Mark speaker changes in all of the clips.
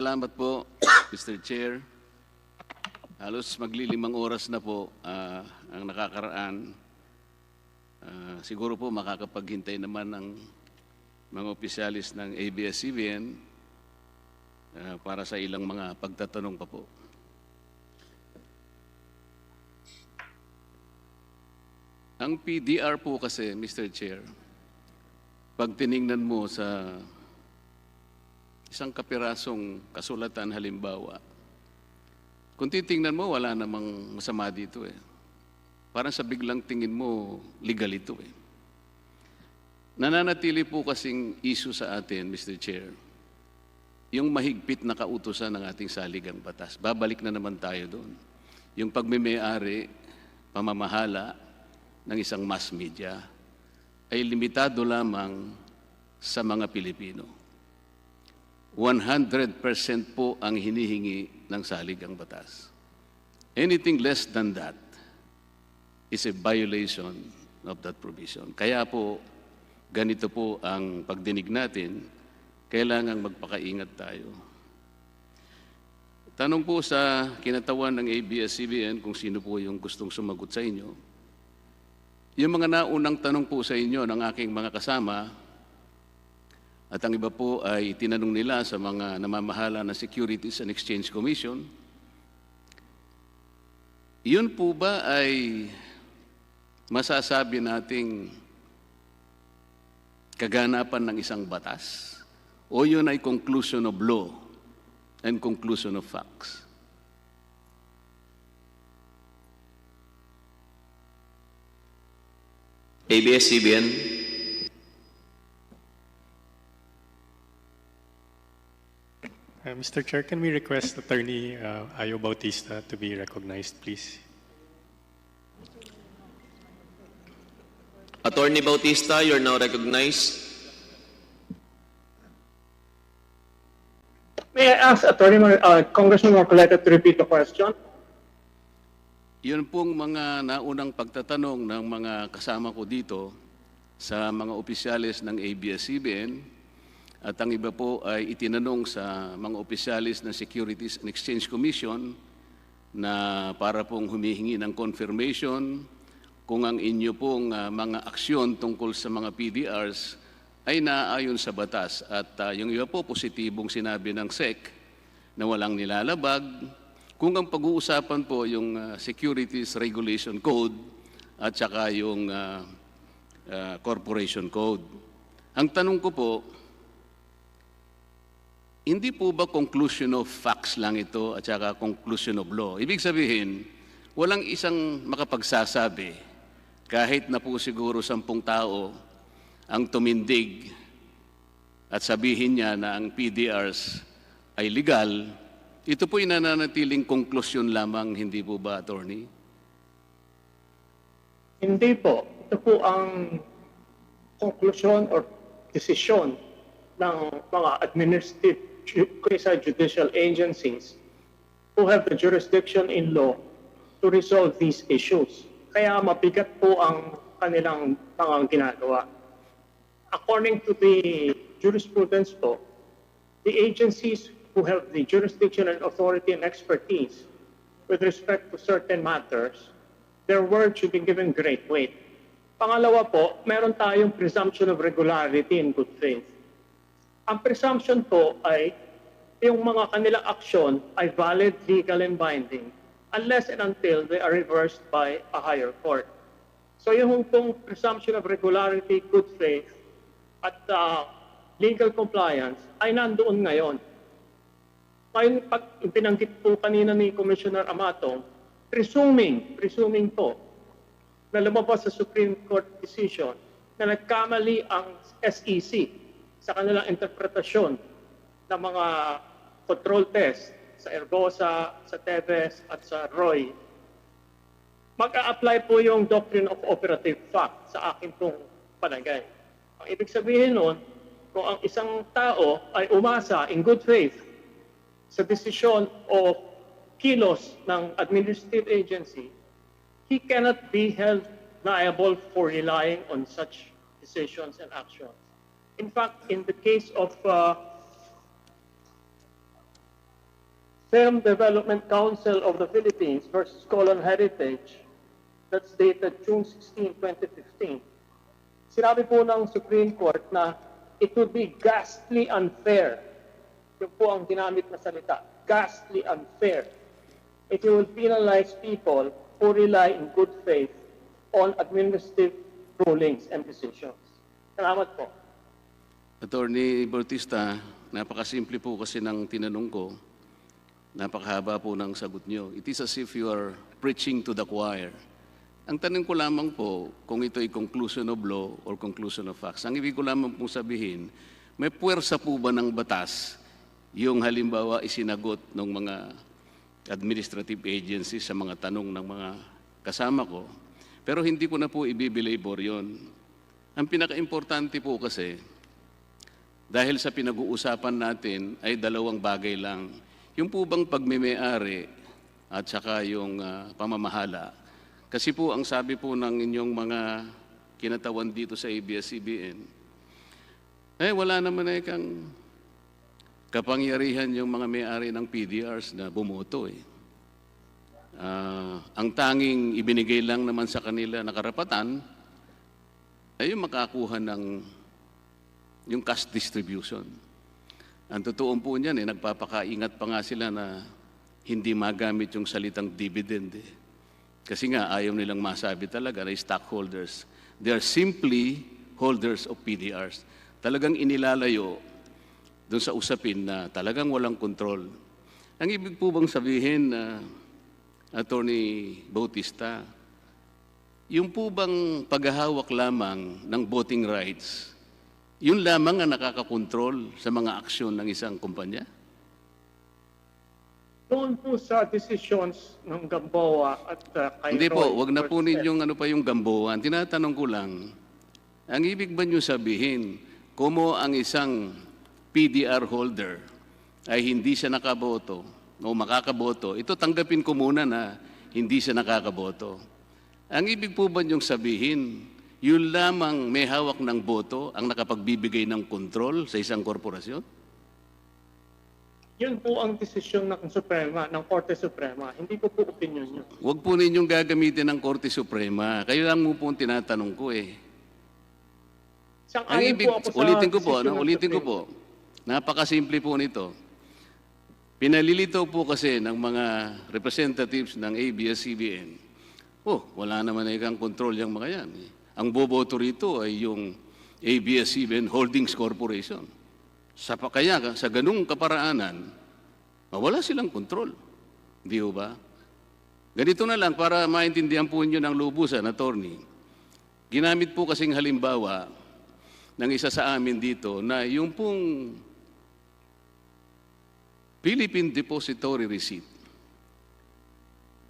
Speaker 1: Salamat po, Mr. Chair. Halos maglilimang oras na po ang nakakaraan. Siguro po makakapaghintay naman ng mga opisyalis ng ABS-CBN para sa ilang mga pagtatanong pa po. Ang PDR po kasi, Mr. Chair, pag tiningnan mo sa isang kapirasong kasulatan halimbawa, kung titingnan mo, wala namang masama dito eh. Parang sa biglang tingin mo, legal ito eh. Nananatili po kasing issue sa atin, Mr. Chair, yung mahigpit na kautusan ng ating saligang batas. Babalik na naman tayo doon. Yung pagmimay-ari, pamamahala ng isang mass media ay limitado lamang sa mga Pilipino. 100% po ang hinihingi ng saligang batas. Anything less than that is a violation of that provision. Kaya po, ganito po ang pagdinig natin, kailangang magpakaingat tayo. Tanong po sa kinatawan ng ABS-CBN kung sino po yung gustong sumagot sa inyo. Yung mga naunang tanong po sa inyo ng aking mga kasama, at ang iba po ay tinanong nila sa mga namamahala ng Securities and Exchange Commission, yun po ba ay masasabi nating kaganapan ng isang batas? O yun ay conclusion of law and conclusion of facts?
Speaker 2: ABS-CBN.
Speaker 3: Mr. Chair, can we request Attorney Ayo Bautista to be recognized, please?
Speaker 2: Attorney Bautista, you're now recognized.
Speaker 4: May I ask Congressman Marcoleta to repeat the question?
Speaker 1: Yun pong mga naunang pagtatanong ng mga kasama ko dito sa mga opisyalis ng ABS-CBN at ang iba po ay itinanong sa mga opisyalis ng Securities and Exchange Commission na para pong humihingi ng confirmation kung ang inyo pong mga aksyon tungkol sa mga PDRs ay naaayon sa batas. At yung iba po positibong sinabi ng SEC na walang nilalabag. Kung ang pag-uusapan po yung Securities Regulation Code at saka yung Corporation Code. Ang tanong ko po, hindi po ba conclusion of facts lang ito at saka conclusion of law? Ibig sabihin, walang isang makapagsasabi, kahit na po siguro 10 tao ang tumindig at sabihin niya na ang PDRs ay legal, ito po ay nananatiling konklusyon lamang, hindi po ba, Attorney?
Speaker 4: Hindi po. Ito po ang conclusion or desisyon ng mga administrative quasi-judicial agencies who have the jurisdiction in law to resolve these issues. Kaya mabigat po ang kanilang mga ginagawa. According to the jurisprudence po, the agencies who have the jurisdiction and authority and expertise with respect to certain matters, their word should be given great weight. Pangalawa po, meron tayong presumption of regularity and good faith. Ang presumption po ay yung mga kanilang aksyon ay valid, legal, and binding unless and until they are reversed by a higher court. So yung pong presumption of regularity, good faith, at legal compliance ay nandoon ngayon. Ngayon, pag pinanggit po kanina ni Commissioner Amato, presuming po na lumabas sa Supreme Court decision na nagkamali ang SEC sa kanilang interpretasyon ng mga control test sa Ergosa, sa Teves, at sa Roy, mag-a-apply po yung doctrine of operative fact sa akin pong palagay. Ang ibig sabihin nun, kung ang isang tao ay umasa in good faith sa desisyon o kilos ng administrative agency, he cannot be held liable for relying on such decisions and actions. In fact, in the case of Film Development Council of the Philippines versus Colon Heritage, that's dated June 16, 2015. Sinabi po ng Supreme Court na it would be ghastly unfair. Yun po ang ginamit na salita, ghastly unfair. If you will penalize people who rely in good faith on administrative rulings and decisions. Salamat po.
Speaker 1: Attorney Bautista, napakasimple po kasi ng tinanong ko. Napakahaba po ng sagot nyo. It is as if you are preaching to the choir. Ang tanong ko lamang po kung ito ay conclusion of law or conclusion of facts. Ang ibig ko lamang pong sabihin, may puwersa po ba ng batas yung halimbawa isinagot ng mga administrative agencies sa mga tanong ng mga kasama ko. Pero hindi ko na po ibibilabor yun. Ang pinaka-importante po kasi, dahil sa pinag-uusapan natin ay dalawang bagay lang. Yung po bang pagmimay-ari at saka yung pamamahala. Kasi po ang sabi po ng inyong mga kinatawan dito sa ABS-CBN, wala naman kang kapangyarihan yung mga may-ari ng PDRs na bumoto . Ang tanging ibinigay lang naman sa kanila na karapatan ay yung makakuha ng yung cash distribution. Ang totoo po niyan, nagpapakaingat pa nga sila na hindi magamit yung salitang dividend. Kasi nga, ayaw nilang masabi talaga na stockholders. They are simply holders of PDRs. Talagang inilalayo doon sa usapin na talagang walang kontrol. Ang ibig po bang sabihin, Attorney Bautista, yung po bang paghahawak lamang ng voting rights, yun lamang ang nakakakontrol sa mga aksyon ng isang kumpanya?
Speaker 4: Doon po sa decisions ng Gamboa at kay
Speaker 1: Hindi po,
Speaker 4: Roy
Speaker 1: wag na po
Speaker 4: versus
Speaker 1: ninyong ano pa yung gamboan. Tinatanong ko lang, ang ibig ba niyo sabihin, kumo ang isang PDR holder ay hindi siya nakaboto o makakaboto, ito tanggapin ko muna na hindi siya nakakaboto. Ang ibig po ba niyong sabihin, yun lamang may hawak ng boto ang nakapagbibigay ng kontrol sa isang korporasyon?
Speaker 4: Yun po ang desisyon ng Suprema, ng Korte Suprema. Hindi ko po opinion yun.
Speaker 1: Huwag po ninyong gagamitin ng Korte Suprema. Kayo lang mo po ang tinatanong ko . Ang
Speaker 4: Sang-ayon
Speaker 1: ibig,
Speaker 4: po ako sa
Speaker 1: ulitin ko po,
Speaker 4: desisyon ng
Speaker 1: ulitin ko
Speaker 4: Supreme.
Speaker 1: po. Napakasimple po nito. Pinalilitaw po kasi ng mga representatives ng ABS-CBN, wala naman kang kontrol yung mga yan . Ang boboto rito ay yung ABS-CBN Holdings Corporation. Kaya sa ganung kaparaanan, wala silang kontrol. Di ba? Ganito na lang para maintindihan po niyo ng lubusan, attorney. Ginamit po kasing halimbawa ng isa sa amin dito na yung pong Philippine Depository Receipt.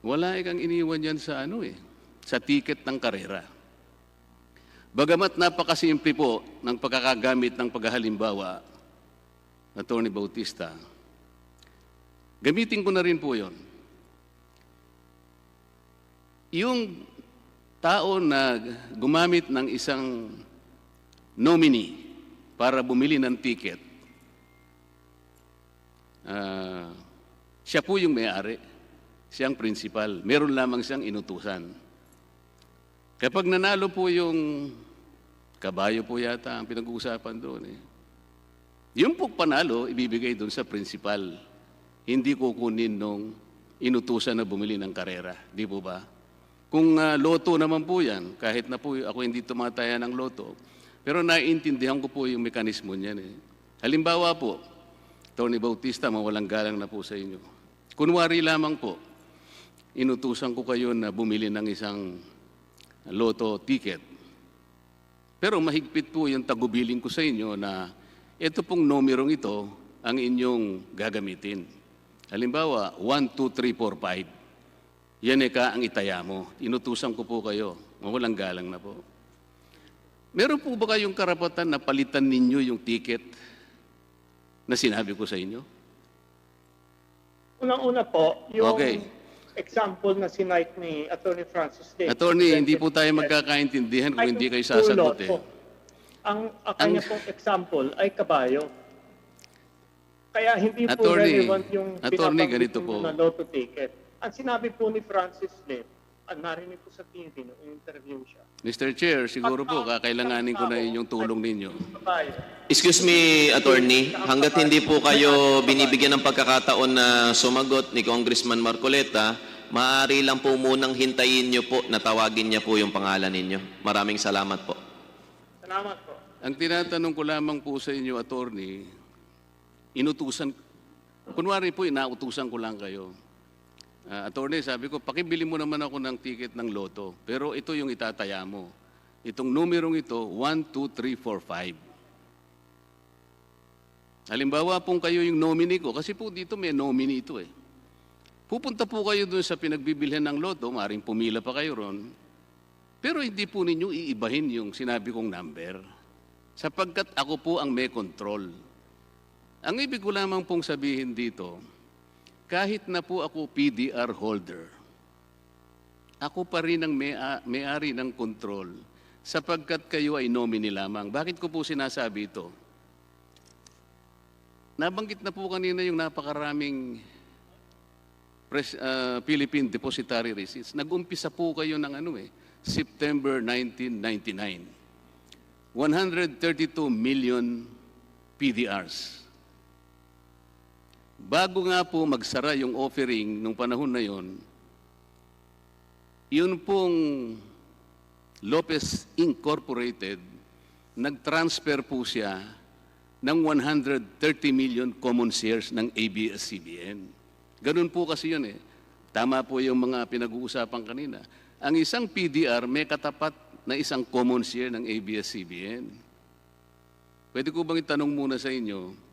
Speaker 1: Wala kang iniwan yan sa sa ticket ng karera. Bagamat napakasimple po ng pagkakagamit ng paghahalimbawa, Attorney Bautista, gamitin ko na rin po yon. Yung tao na gumamit ng isang nominee para bumili ng ticket, siya po yung may-ari, siyang principal, meron lamang siyang inutusan. Kapag nanalo po yung kabayo po yata ang pinag-uusapan doon . Yung po panalo, ibibigay doon sa principal. Hindi kukunin nung inutusan na bumili ng karera. Di po ba? Kung loto naman po yan, kahit na po ako hindi tumataya ng loto, pero naiintindihan ko po yung mekanismo niyan . Halimbawa po, Tony Bautista, mawalang galang na po sa inyo. Kunwari lamang po, inutusan ko kayo na bumili ng isang loto ticket. Pero mahigpit po yung tagubilin ko sa inyo na ito pong numerong ito ang inyong gagamitin. Halimbawa, 1, 2, 3, 4, 5. Yan ang itaya mo. Inutusan ko po kayo. Mawalang galang na po. Meron po ba kayong karapatan na palitan ninyo yung ticket na sinabi ko sa inyo?
Speaker 4: Unang-una po, yung
Speaker 1: Okay.
Speaker 4: example na sinight ni Attorney Francis Day.
Speaker 1: Attorney, hindi po tayo magkakaintindihan kung hindi kayo sasagot .
Speaker 4: Ang kanya pong example ay kabayo. Kaya hindi po
Speaker 1: Attorney,
Speaker 4: relevant yung
Speaker 1: Attorney,
Speaker 4: binabanggit
Speaker 1: ganito
Speaker 4: ninyo
Speaker 1: po.
Speaker 4: na lotto ticket. Ang sinabi po ni Francis Lim, narinig ko sa TV nung interview siya.
Speaker 1: Mr. Chair, siguro po kakailanganin ko na inyong tulong ninyo.
Speaker 4: Tayo.
Speaker 2: Excuse me, attorney. Hanggat hindi po kayo binibigyan ng pagkakataon na sumagot ni Congressman Marcoleta, maaari lang po munang hintayin niyo po na tawagin niya po yung pangalan ninyo. Maraming salamat po.
Speaker 4: Salamat po.
Speaker 1: Ang tinatanong ko lamang po sa inyo, Attorney, inutusan, kunwari po, inautusan ko lang kayo. Attorney, sabi ko, pakibili mo naman ako ng ticket ng loto. Pero ito yung itataya mo. Itong numerong ito, 1, 2, 3, 4, 5. Halimbawa pong kayo yung nominee ko, kasi po dito may nominee ito eh. Pupunta po kayo doon sa pinagbibilhan ng loto, maaaring pumila pa kayo ron. Pero hindi po ninyo iibahin yung sinabi kong number. Sapagkat ako po ang may control. Ang ibig ko lamang pong sabihin dito, kahit na po ako PDR holder, ako pa rin ang may-ari ng control sapagkat kayo ay nominee lamang. Bakit ko po sinasabi ito? Nabanggit na po kanina yung napakaraming Philippine Depositary Receipts. Nag-umpisa po kayo ng September 1999. 132 million PDRs. Bago nga po magsara yung offering nung panahon na yon, yun pong Lopez Incorporated, nag-transfer po siya ng 130 million common shares ng ABS-CBN. Ganun po kasi yun eh. Tama po yung mga pinag-uusapan kanina. Ang isang PDR may katapat na isang common share ng ABS-CBN. Pwede ko bang itanong muna sa inyo,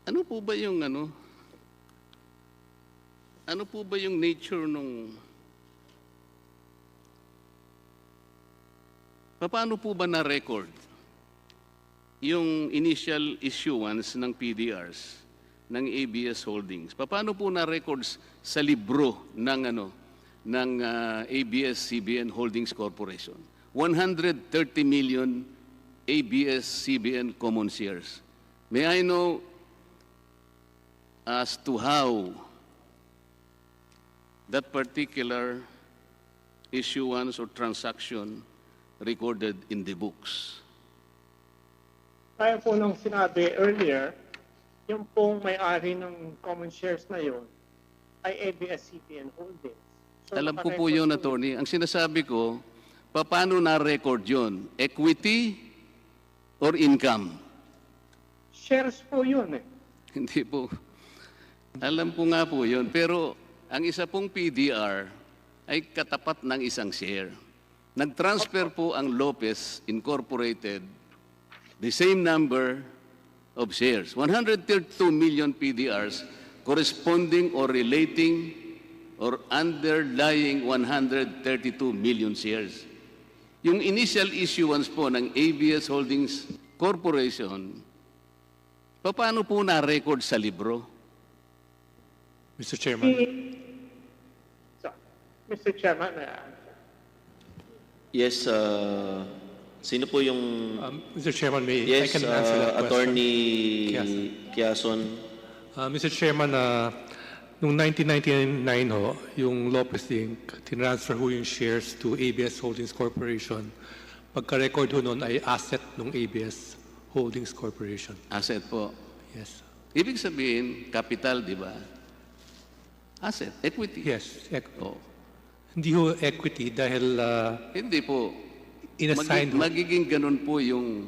Speaker 1: ano po ba yung nature nung, paano po ba na-record yung initial issuance ng PDRs ng ABS Holdings? Paano po na-records sa libro ng ABS-CBN Holdings Corporation? 130 million ABS-CBN common shares. May I know as to how that particular issuance or transaction recorded in the books?
Speaker 4: Kaya po nung sinabi earlier, yung pong may-ari ng common shares na yon ay ABS-CBN Holdings. So,
Speaker 1: Alam ko po yun, Attorney. Ang sinasabi ko, paano na-record yun? Equity or income?
Speaker 4: Shares po yun eh.
Speaker 1: Hindi po. Alam ko nga po yun. Pero ang isa pong PDR ay katapat ng isang share. Nag-transfer po ang Lopez Incorporated the same number of shares. 132 million PDRs corresponding or relating or underlying 132 million shares. Yung initial issuance po ng ABS Holdings Corporation, paano po na-record sa libro?
Speaker 3: Mr. Chairman.
Speaker 4: So, Mr. Chairman,
Speaker 2: Yes, sino po yung...
Speaker 3: Mr. Chairman, I
Speaker 2: Yes,
Speaker 3: can answer that
Speaker 2: Attorney
Speaker 3: question.
Speaker 2: Quezon.
Speaker 3: Mr. Chairman, noong 1999 ho, yung Lopez Inc., tinransfer ho yung shares to ABS Holdings Corporation. Pagka-record ho noon ay asset ng ABS Holdings Corporation.
Speaker 1: Asset po.
Speaker 3: Yes.
Speaker 1: Ibig sabihin, capital, di ba? Asset, equity.
Speaker 3: Yes.
Speaker 1: Oh.
Speaker 3: Hindi ho equity dahil
Speaker 1: Hindi po.
Speaker 3: inassign ho.
Speaker 1: Magiging ganun po yung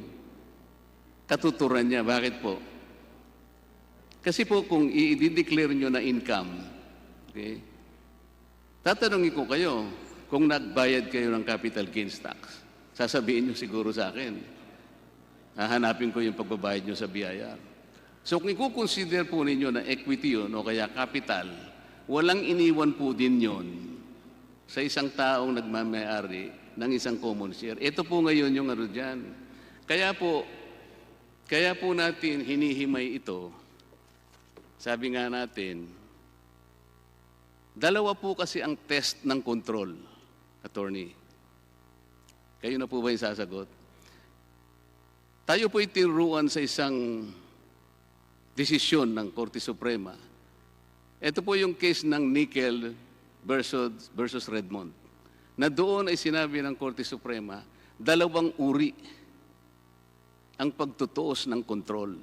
Speaker 1: katuturan niya. Bakit po? Kasi po kung i-declare nyo na income, okay, tatanungin ko kayo kung nagbayad kayo ng capital gains tax. Sasabihin nyo siguro sa akin. Hahanapin ko yung pagbabayad nyo sa BIR. So kung i-consider po ninyo na equity yun o kaya capital, walang iniwan po din yun sa isang taong nagmamayari ng isang common share. Ito po ngayon yung dyan. Kaya po natin hinihimay ito. Sabi nga natin, dalawa po kasi ang test ng control, Attorney. Kayo na po ba yung sasagot? Tayo po itinuruan sa isang desisyon ng Korte Suprema. Ito po yung case ng Nickel versus Redmond, na doon ay sinabi ng Korte Suprema, dalawang uri ang pagtutuos ng control.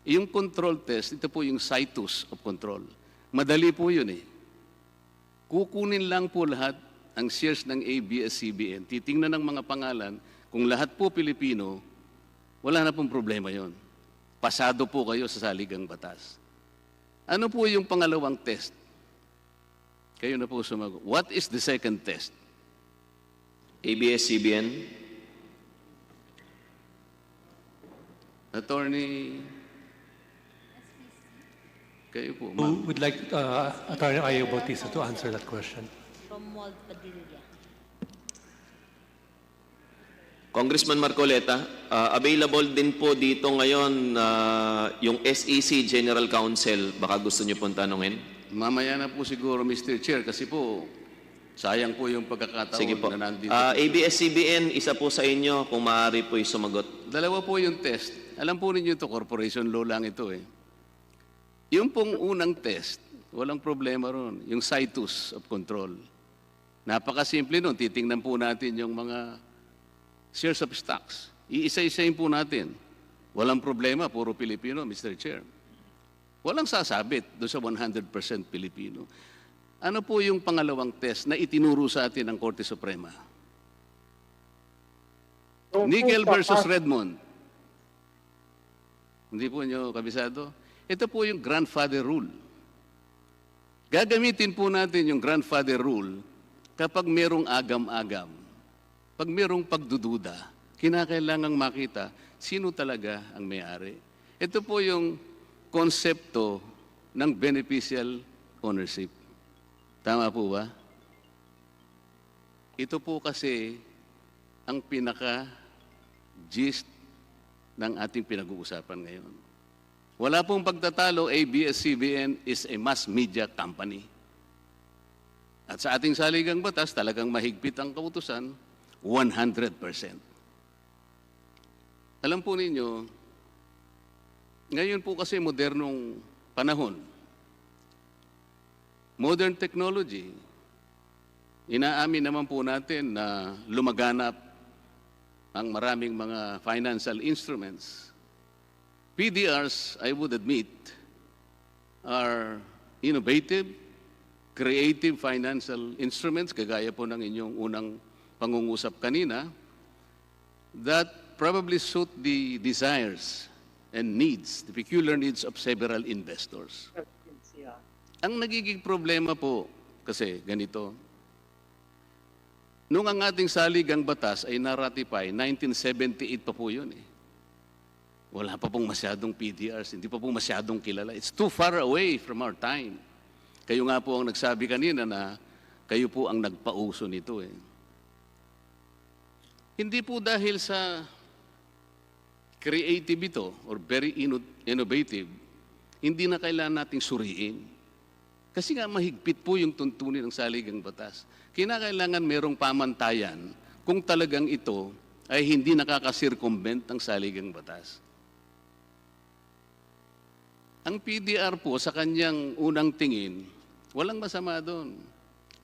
Speaker 1: Yung control test, ito po yung situs of control. Madali po yun eh. Kukunin lang po lahat ang shares ng ABS-CBN. Titingnan ng mga pangalan, kung lahat po Pilipino, wala na pong problema yon. Pasado po kayo sa saligang batas. Ano po yung pangalawang test? Kayo na po sumagot. What is the second test?
Speaker 2: ABS-CBN.
Speaker 1: Attorney, kayo po,
Speaker 3: Who
Speaker 1: ma'am.
Speaker 3: would like Attorney Ayo Bautista to answer that question?
Speaker 5: Romuald Padilla.
Speaker 2: Congressman Marcoleta, available din po dito ngayon yung SEC General Counsel. Baka gusto niyo pong tanungin.
Speaker 1: Mamaya na po siguro, Mr. Chair, kasi po, sayang po yung pagkakataon
Speaker 2: Sige po.
Speaker 1: na nandito.
Speaker 2: ABS-CBN, isa po sa inyo kung maaari po sumagot.
Speaker 1: Dalawa po yung test. Alam po ninyo ito, corporation law lang ito eh. Yung pong unang test, walang problema ron. Yung situs of control. Napakasimple nun. Titingnan po natin yung mga shares of stocks. Iisa-isayin po natin. Walang problema, puro Pilipino, Mr. Chair. Walang sasabit doon sa 100% Pilipino. Ano po yung pangalawang test na itinuro sa atin ng Korte Suprema? Nickel versus Redmond. Hindi po nyo kabisado? Ito po yung grandfather rule. Gagamitin po natin yung grandfather rule kapag merong agam-agam. Pag merong pagdududa, kinakailangang makita sino talaga ang may-ari. Ito po yung konsepto ng beneficial ownership. Tama po ba? Ito po kasi ang pinaka-gist ng ating pinag-uusapan ngayon. Wala pong pagtatalo, ABS-CBN is a mass media company. At sa ating saligang batas, talagang mahigpit ang kautusan, 100%. Alam po ninyo, ngayon po kasi modernong panahon, modern technology, inaamin naman po natin na lumaganap ang maraming mga financial instruments. PDRs, I would admit, are innovative, creative financial instruments, kagaya po ng inyong unang pangungusap kanina, that probably suit the desires and needs, the peculiar needs of several investors. Ang nagiging problema po, kasi ganito, nung ang ating saligang batas ay na-ratify, 1978 pa po yun eh. Wala pa pong masyadong PDRs, hindi pa pong masyadong kilala. It's too far away from our time. Kayo nga po ang nagsabi kanina na kayo po ang nagpauso nito eh. Hindi po dahil sa creative ito or very innovative, hindi na kailangan nating suriin. Kasi nga mahigpit po yung tuntunin ng saligang batas. Kinakailangan merong pamantayan kung talagang ito ay hindi nakaka-circumvent ng saligang batas. Ang PDR po sa kanyang unang tingin, walang masama doon.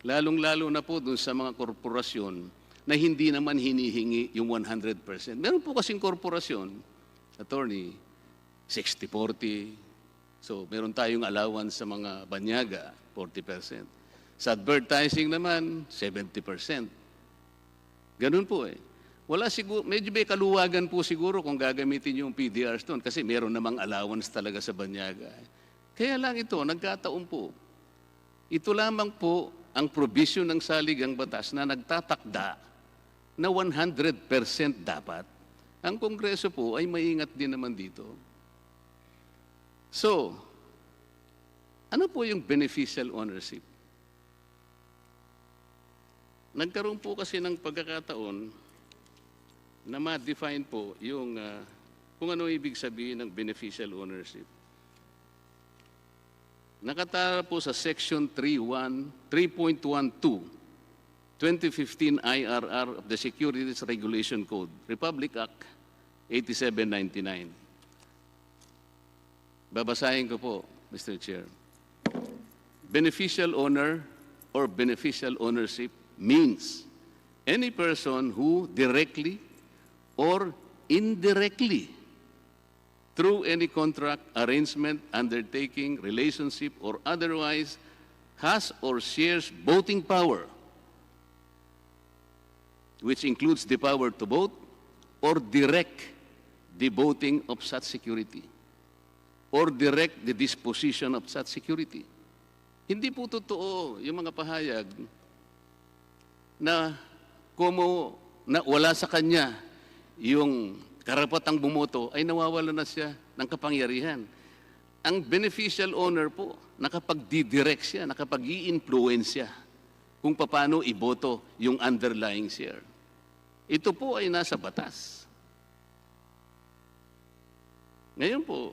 Speaker 1: Lalong-lalo na po doon sa mga korporasyon na hindi naman hinihingi yung 100%. Meron po kasing korporasyon, attorney, 60-40. So, meron tayong allowance sa mga banyaga, 40%. Sa advertising naman, 70%. Ganun po eh. Wala siguro, medyo may kaluwagan po siguro kung gagamitin yung PDRs doon kasi meron namang allowance talaga sa banyaga. Kaya lang ito, nagkataon po. Ito lamang po ang provision ng saligang batas na nagtatakda na 100% dapat. Ang Kongreso po ay maingat din naman dito. So, ano po yung beneficial ownership? Nagkaroon po kasi ng pagkakataon na ma-define po yung kung ano ibig sabihin ng beneficial ownership. Nakatara po sa Section 3.12, 2015 IRR of the Securities Regulation Code, Republic Act 8799. Babasahin ko po, Mr. Chair. Beneficial owner or beneficial ownership means any person who directly or indirectly through any contract, arrangement, undertaking, relationship, or otherwise has or shares voting power, which includes the power to vote or direct the voting of such security or direct the disposition of such security. Hindi po totoo yung mga pahayag na na wala sa kanya yung karapatang bumoto ay nawawala na siya ng kapangyarihan. Ang beneficial owner po, nakapag-didirect siya, nakapag-i-influence siya kung paano iboto yung underlying share. Ito po ay nasa batas. Ngayon po,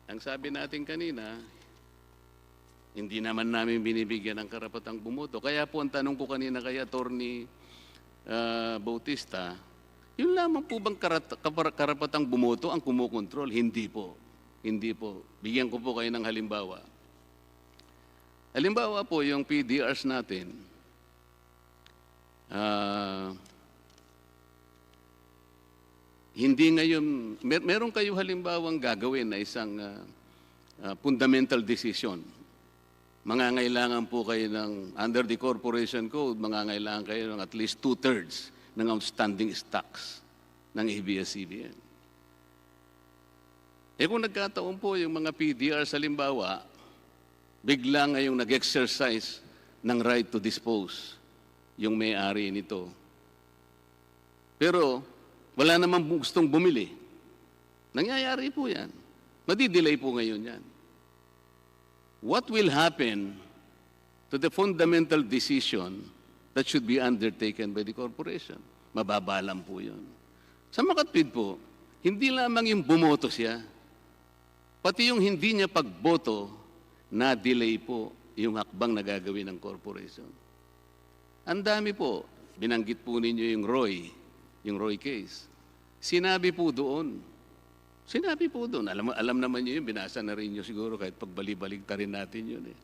Speaker 1: ang sabi natin kanina, hindi naman namin binibigyan ng karapatang bumoto. Kaya po ang tanong ko kanina kay Attorney Bautista, yun lamang po bang karapatang bumoto ang kumukontrol? Hindi po. Hindi po. Bigyan ko po kayo ng halimbawa. Halimbawa po yung PDRs natin. Hindi ngayon, meron kayo halimbawang gagawin na isang fundamental decision. Mangangailangan po kayo ng, under the corporation code, mangangailangan kayo ng at least 2/3 ng outstanding stocks ng ABS-CBN. Eh kung nagkataon po yung mga PDR sa halimbawa, bigla ngayong nag-exercise ng right to dispose yung may-ari nito. Pero wala namang gustong bumili. Nangyayari po yan. Madidelay po ngayon yan. What will happen to the fundamental decision that should be undertaken by the corporation? Mababalam po yun. Sa makatwid po, hindi lamang yung bumoto siya, pati yung hindi niya pagboto, na-delay po yung hakbang na gagawin ng corporation. Ang dami po, binanggit po ninyo yung Roy case. Sinabi po doon, alam naman nyo yun, binasa na rin nyo siguro kahit pagbalik-balik ta rin natin yun eh.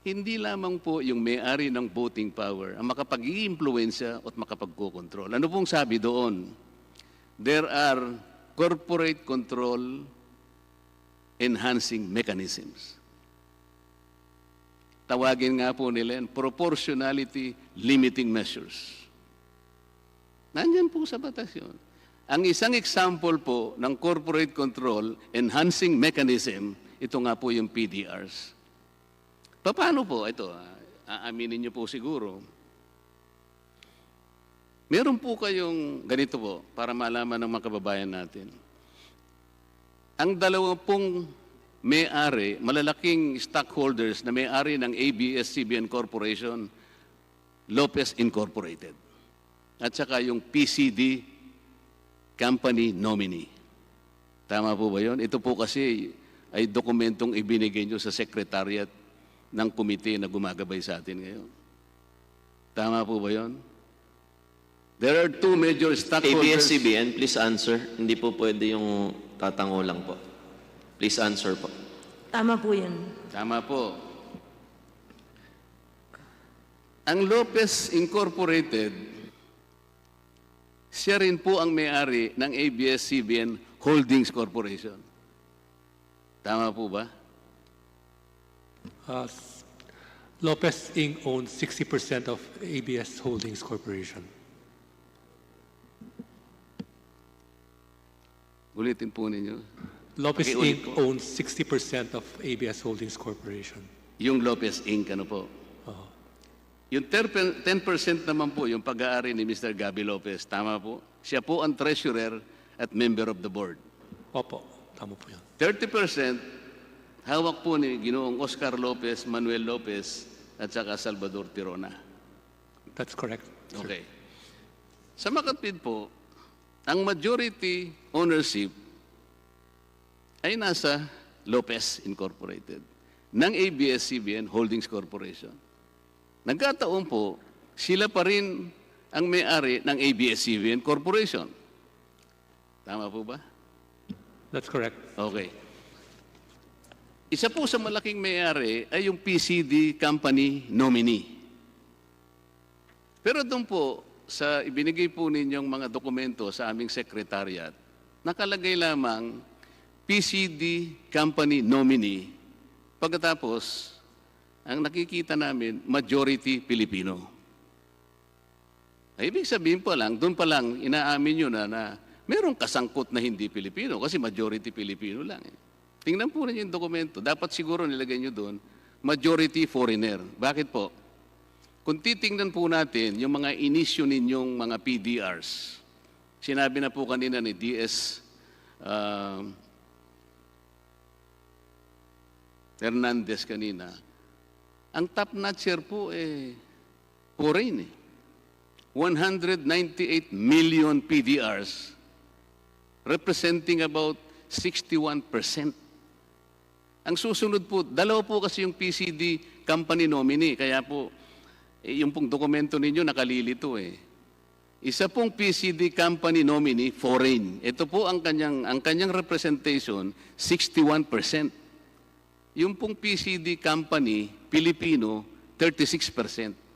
Speaker 1: Hindi lamang po yung may-ari ng voting power ang makapag-i-impluensya at makapagkokontrol. Ano pong sabi doon? There are corporate control enhancing mechanisms. Tawagin nga po nila yan, proportionality limiting measures. Nandyan po sa batas yun. Ang isang example po ng corporate control enhancing mechanism, ito nga po yung PDRs. Paano po? Ito, aaminin niyo po siguro. Meron po kayong ganito po, para malaman ng mga kababayan natin. Ang dalawang may-ari, malalaking stockholders na may-ari ng ABS-CBN Corporation, Lopez Incorporated. At saka yung PCD Company Nominee. Tama po ba yun? Ito po kasi ay dokumentong ibinigay nyo sa Secretariat ng komite na gumagabay sa atin ngayon. Tama po ba yun? There are two major stockholders.
Speaker 2: ABS-CBN, please answer. Hindi po pwede yung tatango lang po. Please answer po.
Speaker 6: Tama po yun.
Speaker 1: Tama po. Ang Lopez Incorporated, siya rin po ang may-ari ng ABS-CBN Holdings Corporation. Tama po ba?
Speaker 3: Lopez Inc. owns 60% of ABS Holdings Corporation.
Speaker 1: Ulitin po ninyo.
Speaker 3: Lopez
Speaker 1: Pakiulit
Speaker 3: Inc.
Speaker 1: po.
Speaker 3: owns 60% of ABS Holdings Corporation.
Speaker 1: Yung Lopez Inc. ano po?
Speaker 3: Oo.
Speaker 1: Yung 10% naman po, yung pag-aari ni Mr. Gabby Lopez, tama po? Siya po ang treasurer at member of the board.
Speaker 3: Opo, tama po yan.
Speaker 1: 30%, hawak po ni Ginoong Oscar Lopez, Manuel Lopez, at saka Salvador Tirona.
Speaker 3: That's correct, sir.
Speaker 1: Okay. Sa Makatwid po, ang majority ownership ay nasa Lopez Incorporated ng ABS-CBN Holdings Corporation. Nagkataon po, sila pa rin ang may-ari ng ABS-CBN Corporation. Tama po ba?
Speaker 3: That's correct.
Speaker 1: Okay. Isa po sa malaking may-ari ay yung PCD company nominee. Pero doon po, sa ibinigay po ninyong mga dokumento sa aming secretariat, nakalagay lamang PCD company nominee. Pagkatapos, ang nakikita namin, majority Pilipino. Ay, ibig sabihin pa lang, doon pa lang, inaamin nyo na merong kasangkot na hindi Pilipino kasi majority Pilipino lang. Tingnan po ninyo yung dokumento. Dapat siguro nilagay nyo doon, majority foreigner. Bakit po? Kung titingnan po natin yung mga inisyo ninyong mga PDRs, sinabi na po kanina ni DS Hernandez kanina, ang top notcher po foreign 198 million PDRs, representing about 61%. Ang susunod po, dalawa po kasi yung PCD company nominee, kaya po, yung pong dokumento ninyo nakalilito Isa pong PCD company nominee, foreign. Ito po ang kanyang representation, 61%. Yung pong PCD company, Pilipino, 36%.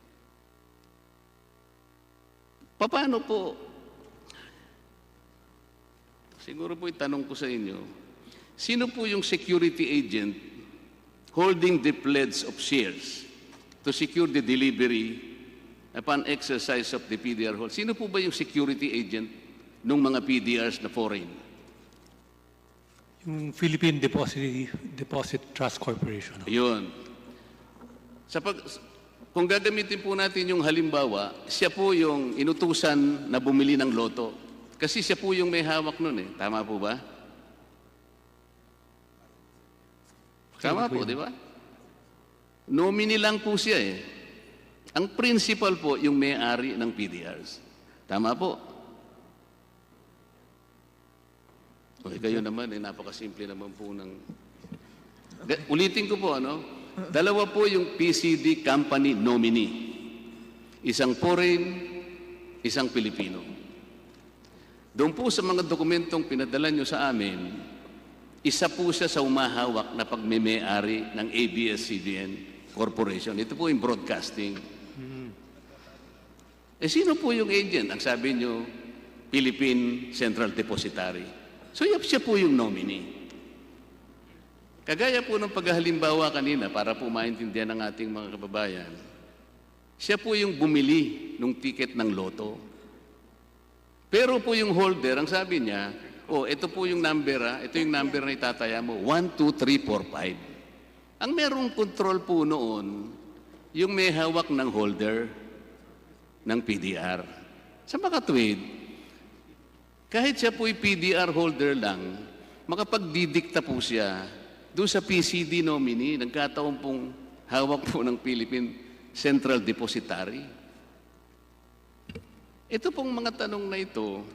Speaker 1: Paano po? Siguro po itanong ko sa inyo, sino po yung security agent holding the pledge of shares to secure the delivery upon exercise of the PDR hold? Sino po ba yung security agent ng mga PDRs na foreign?
Speaker 3: Yung Philippine Deposit Trust Corporation.
Speaker 1: Yun. Kung gagamitin po natin yung halimbawa, siya po yung inutusan na bumili ng loto. Kasi siya po yung may hawak nun Tama po ba? Tama po, di ba? Nominee lang po siya Ang principal po yung may-ari ng PDRs. Tama po. Okay, kayo naman napakasimple naman po ng... Ulitin ko po, dalawa po yung PCD company nominee. Isang foreign, isang Pilipino. Doon po sa mga dokumentong pinadala nyo sa amin, isa po siya sa umahawak na pagmemay-ari ng ABS-CBN Corporation. Ito po yung broadcasting. Sino po yung agent? Ang sabi nyo, Philippine Central Depository. So, siya po yung nominee. Kagaya po ng paghalimbawa kanina, para po maintindihan ng ating mga kababayan, siya po yung bumili ng ticket ng loto. Pero po yung holder, ang sabi niya, ito po yung number, ito yung number na itataya mo, 1, 2, 3, 4, 5. Ang merong control po noon, yung may hawak ng holder ng PDR. Sa makatwid, kahit siya po'y PDR holder lang, makapagdidikta po siya doon sa PCD nominee, nagkataon pong hawak po ng Philippine Central Depository. Ito pong mga tanong na ito,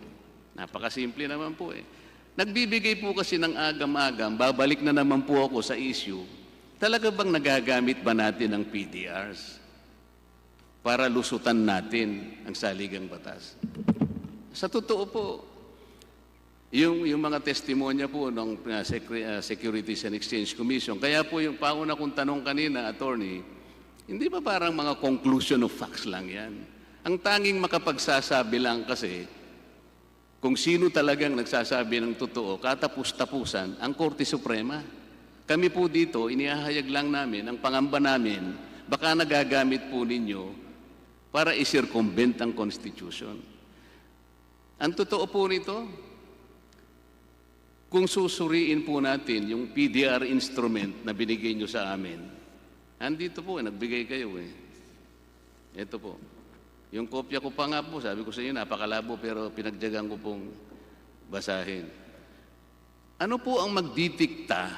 Speaker 1: napakasimple naman po Nagbibigay po kasi ng agam-agam, babalik na naman po ako sa issue, talaga bang nagagamit ba natin ang PDRs para lusutan natin ang saligang batas? Sa totoo po, yung mga testimonya po ng Securities and Exchange Commission, kaya po yung pauna kong tanong kanina, attorney, hindi ba parang mga conclusion of facts lang yan? Ang tanging makapagsasabi lang kasi, kung sino talagang nagsasabi ng totoo, katapus-tapusan, ang Korte Suprema. Kami po dito, inihahayag lang namin, ang pangamba namin, baka nagagamit po ninyo para i-circumvent ang Constitution. Ang totoo po nito, kung susuriin po natin yung PDR instrument na binigay nyo sa amin, andito po, nagbigay kayo Ito po. Yung kopya ko pa nga po, sabi ko sa inyo, napakalabo, pero pinagdagan ko pong basahin. Ano po ang magdidikta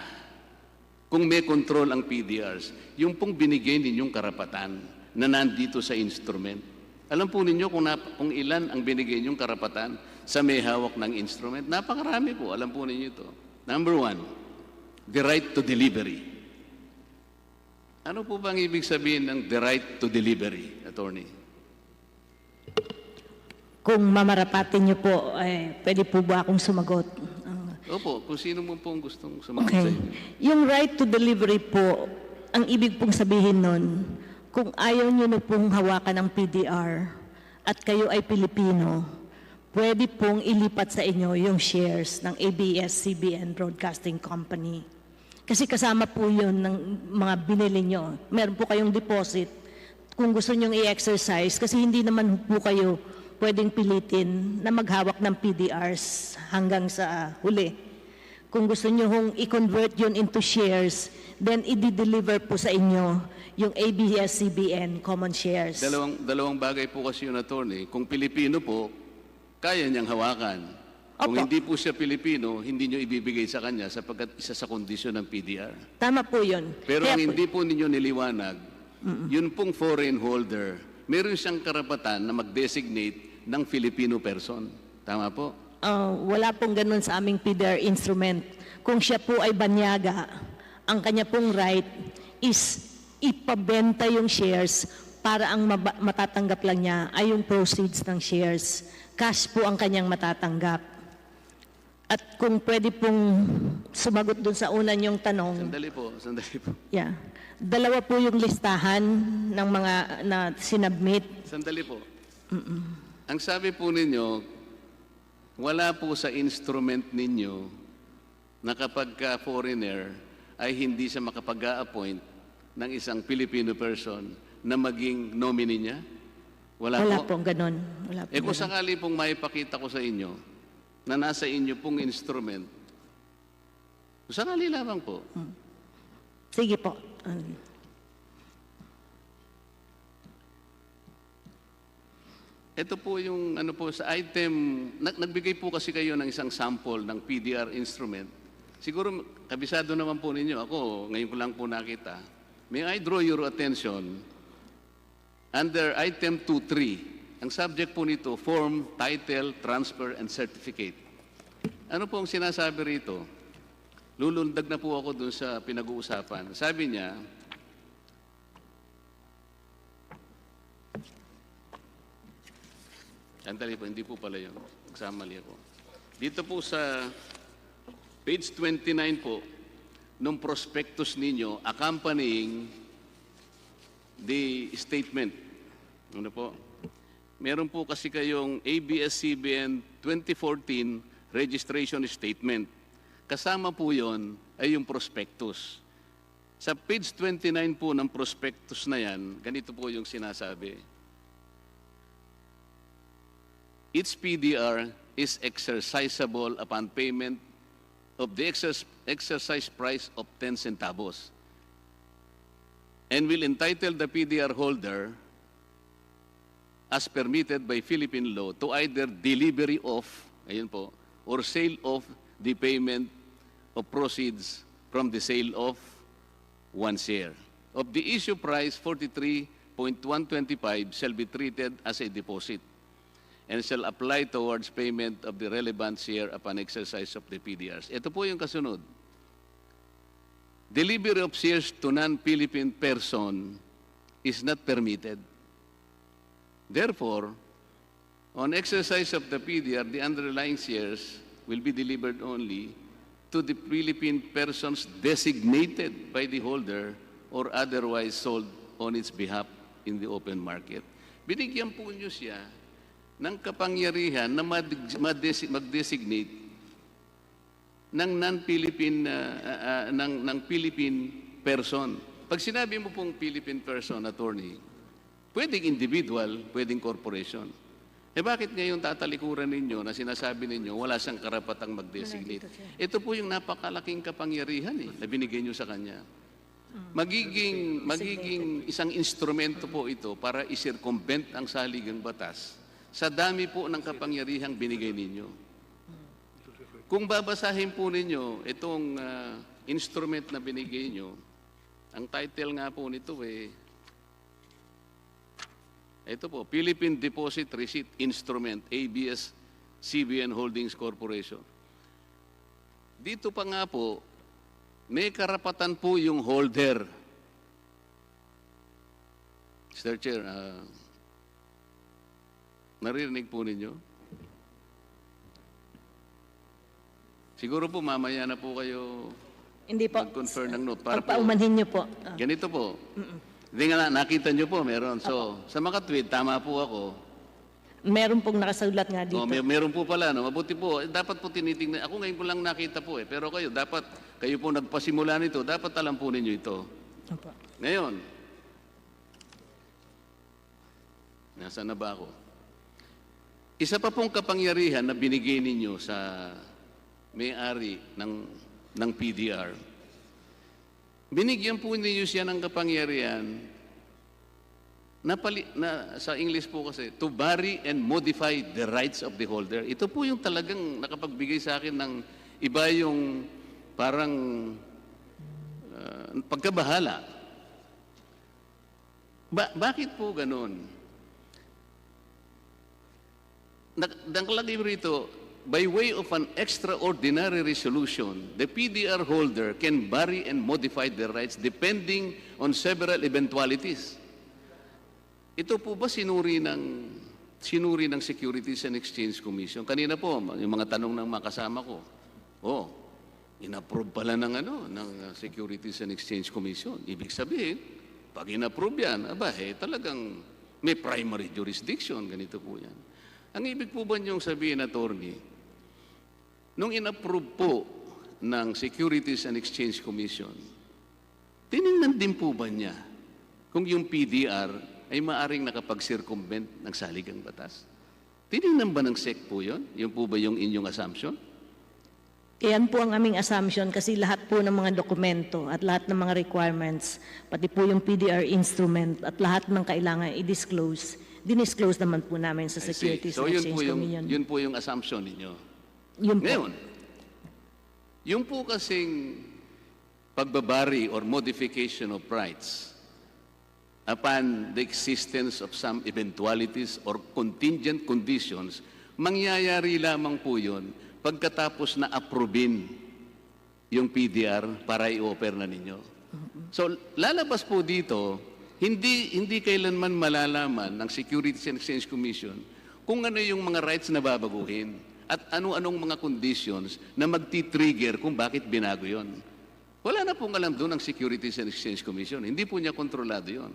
Speaker 1: kung may control ang PDRs? Yung pong binigay ninyong karapatan na nandito sa instrument. Alam po ninyo kung ilan ang binigay ninyong karapatan sa may hawak ng instrument? Napakarami po, alam po ninyo ito. Number 1, the right to delivery. Ano po bang ibig sabihin ng the right to delivery, attorney?
Speaker 5: Kung mamarapatin niyo po, pwede po ba akong sumagot?
Speaker 1: Opo, kung sino mo pong gustong sumagot sa
Speaker 6: Okay.
Speaker 1: inyo.
Speaker 6: Yung right to delivery po, ang ibig pong sabihin nun, kung ayaw nyo na pong hawakan ng PDR at kayo ay Pilipino, pwede pong ilipat sa inyo yung shares ng ABS-CBN Broadcasting Company. Kasi kasama po yun ng mga binili nyo. Meron po kayong deposit kung gusto nyong i-exercise kasi hindi naman po kayo pwedeng pilitin na maghawak ng PDRs hanggang sa huli. Kung gusto nyo hong i-convert yun into shares, then i-deliver po sa inyo yung ABS-CBN common shares.
Speaker 1: Dalawang bagay po kasi yun, attorney. Kung Pilipino po, kaya niyang hawakan. Kung
Speaker 6: Opo.
Speaker 1: hindi po siya Pilipino, hindi niyo ibibigay sa kanya sapagkat isa sa kondisyon ng PDR.
Speaker 6: Tama po yun.
Speaker 1: Pero
Speaker 6: Kaya
Speaker 1: ang
Speaker 6: po-
Speaker 1: hindi po ninyo niliwanag, yun pong foreign holder, meron siyang karapatan na mag-designate ng Filipino person. Tama po?
Speaker 6: Wala pong ganun sa aming PDR instrument. Kung siya po ay banyaga, ang kanya pong right is ipabenta yung shares para ang matatanggap lang niya ay yung proceeds ng shares. Cash po ang kanyang matatanggap. At kung pwede pong sumagot dun sa una niyong tanong,
Speaker 1: Sandali po.
Speaker 6: yeah, dalawa po yung listahan ng mga na sinubmit.
Speaker 1: Sandali po. Ang sabi po ninyo, wala po sa instrument ninyo na kapag ka foreigner ay hindi siya makapag-a-appoint ng isang Filipino person na maging nominee niya? Wala
Speaker 6: Wala
Speaker 1: po.
Speaker 6: pong ganun. Wala pong
Speaker 1: Kung
Speaker 6: ganun.
Speaker 1: sakali pong maipakita ko sa inyo na nasa inyo pong instrument, kung sakali lamang po,
Speaker 6: Sige po.
Speaker 1: ito po yung ano po sa item, nagbigay po kasi kayo ng isang sample ng PDR instrument. Siguro kabisado naman po ninyo, ako ngayon ko lang po nakita. May I draw your attention under item 2.3. Ang subject po nito, form, title, transfer, and certificate. Ano po ang sinasabi rito? Lulundag na po ako dun sa pinag-uusapan. Sabi niya, andali po, hindi po pala yun. Nagsamali ako. Dito po sa page 29 po, nung prospectus ninyo accompanying the statement. Ano po? Meron po kasi kayong ABS-CBN 2014 registration statement. Kasama po yon ay yung prospectus. Sa page 29 po ng prospectus na yan, ganito po yung sinasabi. Each PDR is exercisable upon payment of the exercise price of 10 centavos and will entitle the PDR holder as permitted by Philippine law to either delivery of, ayun po, or sale of the payment of proceeds from the sale of one share. Of the issue price, 43.125 shall be treated as a deposit and shall apply towards payment of the relevant share upon exercise of the PDRs. Ito po yung kasunod. Delivery of shares to non-Philippine person is not permitted. Therefore, on exercise of the PDR, the underlying shares will be delivered only to the Philippine persons designated by the holder or otherwise sold on its behalf in the open market. Binigyan po niyo siya ng kapangyarihan na mag-designate ng non-Philippine ng Philippine person. Pag sinabi mo pong Philippine person, attorney, pwedeng individual, pwedeng corporation. Bakit ngayon tatalikuran ninyo na sinasabi ninyo wala siyang karapatang mag-designate? Ito po yung napakalaking kapangyarihan na binigay nyo sa kanya. Magiging isang instrumento po ito para i-circumvent ang saligang batas sa dami po ng kapangyarihang binigay ninyo. Kung babasahin po ninyo itong instrument na binigay nyo, ang title nga po nito ito po, Philippine Deposit Receipt Instrument, ABS-CBN Holdings Corporation. Dito pa nga po, may karapatan po yung holder. Mr. Chair, naririnig po ninyo? Siguro po mamaya na po kayo
Speaker 6: Hindi po.
Speaker 1: mag-confer ng note. Para po,
Speaker 6: Pagpaumanhin niyo po.
Speaker 1: ganito po. Hindi nga, nakita nyo po, meron. So, sa makatwid, tama po ako.
Speaker 6: Meron pong nakasulat nga dito.
Speaker 1: Oh, meron po pala, no? Mabuti po. Dapat po tinitingnan. Ako ngayon ko lang nakita po eh. Pero kayo, kayo po nagpasimula nito, dapat alam po ninyo ito.
Speaker 6: Opo.
Speaker 1: Ngayon, nasa na ba ako? Isa pa pong kapangyarihan na binigay ninyo sa may-ari ng PDR. Binigyan po ninyo siya ng kapangyarihan na sa English po kasi, to vary and modify the rights of the holder. Ito po yung talagang nakapagbigay sa akin ng iba yung parang pagkabahala. Bakit po ganun? Nakalagay rito, by way of an extraordinary resolution, the PDR holder can vary and modify their rights depending on several eventualities. Ito po ba sinuri ng Securities and Exchange Commission? Kanina po, yung mga tanong ng mga kasama ko, in-approve pala ng Securities and Exchange Commission. Ibig sabihin, pag in-approve yan, talagang may primary jurisdiction, ganito po yan. Ang ibig po ba niyong sabihin, attorney, nung in-approve po ng Securities and Exchange Commission, tiningnan din po ba niya kung yung PDR ay maaring nakapag-circumvent ng saligang batas? Tiningnan ba ng SEC po yun? Yun po ba yung inyong assumption?
Speaker 6: Yan po ang aming assumption kasi lahat po ng mga dokumento at lahat ng mga requirements, pati po yung PDR instrument at lahat ng kailangan i-disclose, dinisclose naman po namin sa
Speaker 1: I see.
Speaker 6: Securities
Speaker 1: So
Speaker 6: and
Speaker 1: yun po
Speaker 6: Exchange Commission.
Speaker 1: yun po yung assumption ninyo.
Speaker 6: Yun po.
Speaker 1: Ngayon, yung po kasing pagbabari or modification of rights upon the existence of some eventualities or contingent conditions, mangyayari lamang po yun pagkatapos na approvein yung PDR para i-offer na ninyo. So, lalabas po dito, hindi kailanman malalaman ng Securities and Exchange Commission kung ano yung mga rights na babaguhin at ano-anong mga conditions na magti-trigger kung bakit binago yon. Wala na pong alam doon ang Securities and Exchange Commission. Hindi po niya kontrolado yon.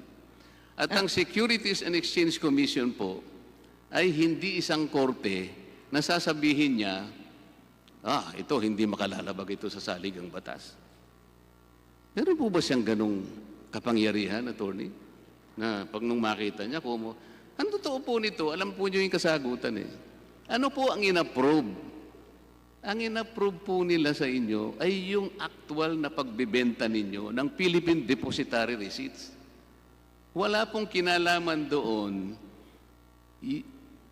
Speaker 1: At ang Securities and Exchange Commission po ay hindi isang korte na sasabihin niya, ito hindi makalalabag ito sa saligang batas. Meron po ba siyang ganong kapangyarihan, attorney? Na pag nung makita niya, ang totoo po nito, alam po niyo yung kasagutan eh. Ano po ang in-approve? Ang in-approve po nila sa inyo ay yung actual na pagbebenta ninyo ng Philippine Depositary Receipts. Wala pong kinalaman doon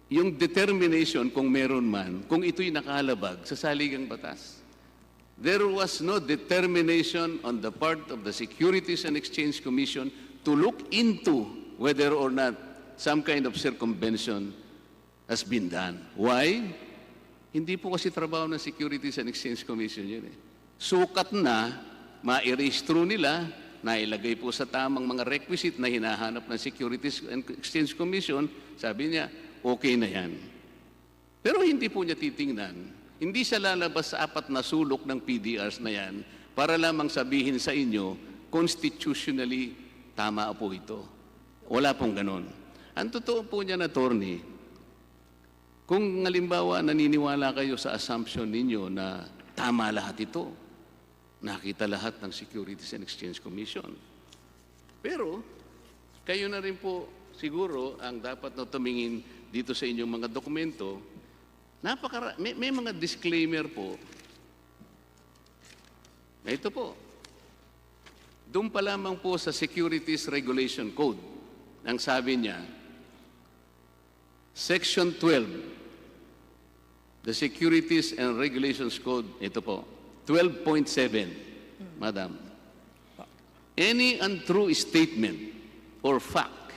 Speaker 1: yung determination kung meron man, kung ito'y nakalabag sa saligang batas. There was no determination on the part of the Securities and Exchange Commission to look into whether or not some kind of circumvention has been done. Why? Hindi po kasi trabaho ng Securities and Exchange Commission yun eh. Sukat na, ma-erestro nila, nailagay po sa tamang mga requisite na hinahanap ng Securities and Exchange Commission, sabi niya, okay na yan. Pero hindi po niya titingnan. Hindi siya lalabas sa 4 na sulok ng PDRs na yan para lamang sabihin sa inyo, constitutionally, tama po ito. Wala pong ganon. Ang totoo po niyan, attorney, kung halimbawa naniniwala kayo sa assumption ninyo na tama lahat ito, nakita lahat ng Securities and Exchange Commission. Pero, kayo na rin po siguro ang dapat na tumingin dito sa inyong mga dokumento. May mga disclaimer po. Ito po. Doon pa lamang po sa Securities Regulation Code, ang sabi niya, Section 12, the Securities and Regulations Code, ito po, 12.7, Madam. Any untrue statement or fact,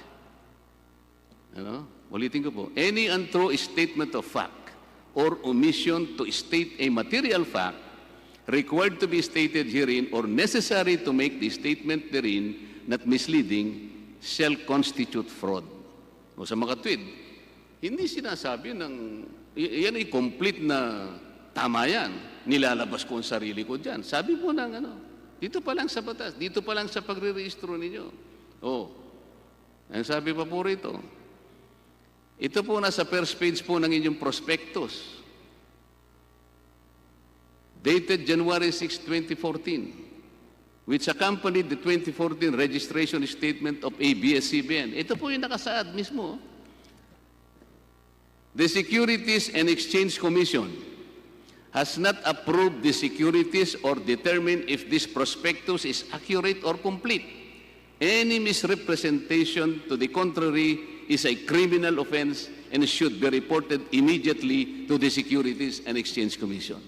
Speaker 1: ulitin ko po, any untrue statement of fact or omission to state a material fact required to be stated herein or necessary to make the statement therein not misleading shall constitute fraud. O sa makatwid, hindi sinasabi ng, yan ay complete na tama yan. Nilalabas ko ang sarili ko dyan. Sabi po ng dito pa lang sa batas, dito pa lang sa pagre-rehistro ninyo. Oh, ang sabi pa po rito, ito po nasa first page po ng inyong prospectus. Dated January 6, 2014, which accompanied the 2014 registration statement of ABS-CBN. Ito po yung nakasaad mismo. The Securities and Exchange Commission has not approved the securities or determined if this prospectus is accurate or complete. Any misrepresentation to the contrary is a criminal offense and should be reported immediately to the Securities and Exchange Commission.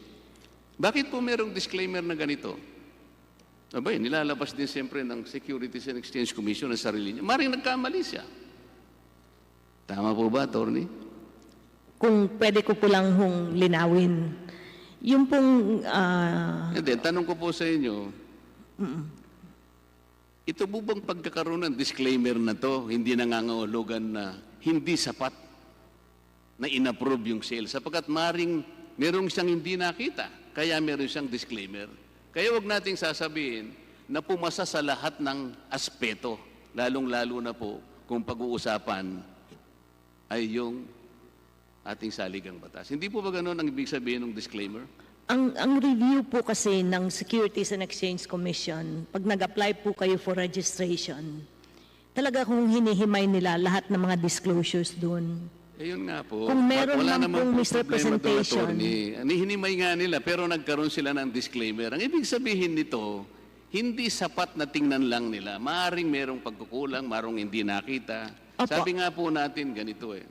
Speaker 1: Bakit po merong disclaimer na ganito? Abay, nilalabas din siyempre ng Securities and Exchange Commission ang sarili niya. Maring nagkamali siya. Tama po ba, Attorney?
Speaker 6: Kung pwede ko po lang hong linawin. Yung pong...
Speaker 1: Hindi, tanong ko po sa inyo, ito po bang pagkakaroon ng disclaimer na to, hindi nangangahulugan na hindi sapat na inapprove yung sale, sapagkat maring merong siyang hindi nakita, kaya meron siyang disclaimer. Kaya wag nating sasabihin na pumasa sa lahat ng aspeto, lalong-lalo na po kung pag-uusapan ay yung ating saligang batas. Hindi po ba ganoon ang ibig sabihin ng disclaimer?
Speaker 6: Ang review po kasi ng Securities and Exchange Commission, pag nag-apply po kayo for registration, talaga kung hinihimay nila lahat ng mga disclosures doon.
Speaker 1: Eh yun nga po.
Speaker 6: Kung meron
Speaker 1: wala
Speaker 6: lang
Speaker 1: naman
Speaker 6: pong
Speaker 1: po
Speaker 6: misrepresentation.
Speaker 1: problema doon, hinimay nga nila, pero nagkaroon sila ng disclaimer. Ang ibig sabihin nito, hindi sapat na tingnan lang nila. Maaring merong pagkukulang, marong hindi nakita.
Speaker 6: Opo.
Speaker 1: Sabi nga po natin, ganito eh.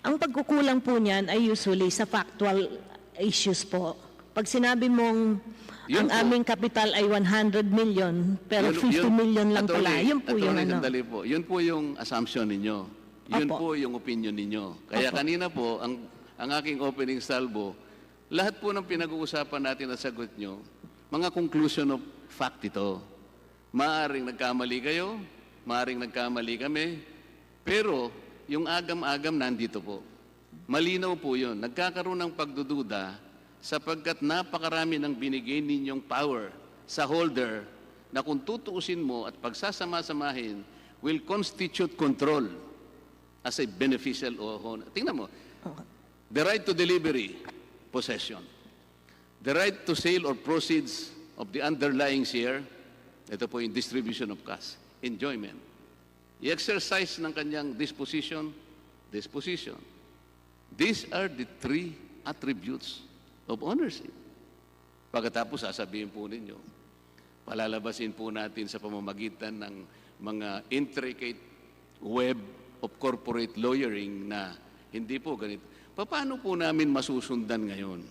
Speaker 6: Ang pagkukulang po niyan ay usually sa factual issues po. Pag sinabi mong
Speaker 1: Yun
Speaker 6: ang
Speaker 1: po.
Speaker 6: aming capital ay 100 million, pero 50 million lang pala, yun po yung ano.
Speaker 1: Sandali po. Yun po yung assumption ninyo. Yun
Speaker 6: Opo.
Speaker 1: po yung opinion ninyo. Kaya
Speaker 6: Opo.
Speaker 1: kanina po, ang aking opening salvo, lahat po ng pinag-uusapan natin at sagot nyo, mga conclusion of fact ito. Maaring nagkamali kayo, maaring nagkamali kami, pero yung agam-agam nandito po. Malinaw po yun. Nagkakaroon ng pagdududa sapagkat napakarami ng binigay ninyong power sa holder na kung tutuusin mo at pagsasama-samahin will constitute control as a beneficial o tingnan mo, the right to delivery, possession. The right to sale or proceeds of the underlying share, ito po yung distribution of cash, enjoyment. I-exercise ng kanyang disposition. These are the three attributes of ownership. Pagkatapos sasabihin po ninyo, palalabasin po natin sa pamamagitan ng mga intricate web of corporate lawyering na hindi po ganito. Paano po namin masusundan ngayon?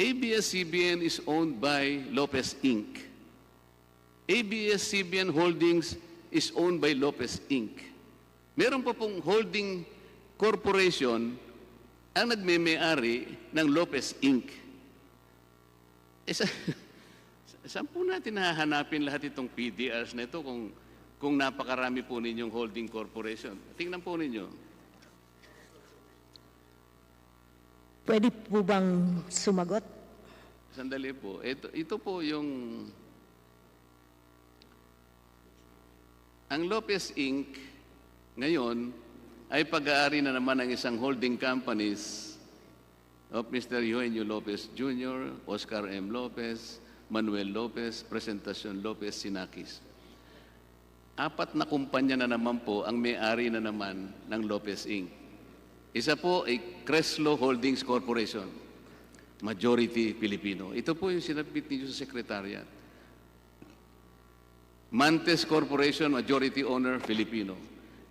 Speaker 1: ABS-CBN is owned by Lopez Inc. ABS-CBN Holdings is owned by Lopez Inc. Meron pa pong holding corporation ang nagme-may-ari ng Lopez Inc. Saan po natin hahanapin lahat itong PDRs na ito kung napakarami po ninyong holding corporation? Tingnan po ninyo.
Speaker 6: Pwede po bang sumagot?
Speaker 1: Sandali po. Ito po yung... Ang Lopez Inc. ngayon ay pag-aari na naman ng isang holding companies of Mr. Eugenio Lopez Jr., Oscar M. Lopez, Manuel Lopez, Presentacion Lopez, Sinakis. 4 na kumpanya na naman po ang may-ari na naman ng Lopez Inc. Isa po ay Creslo Holdings Corporation, majority Filipino. Ito po yung sinabit ninyo sa Secretariat. Mantes Corporation, majority owner, Filipino.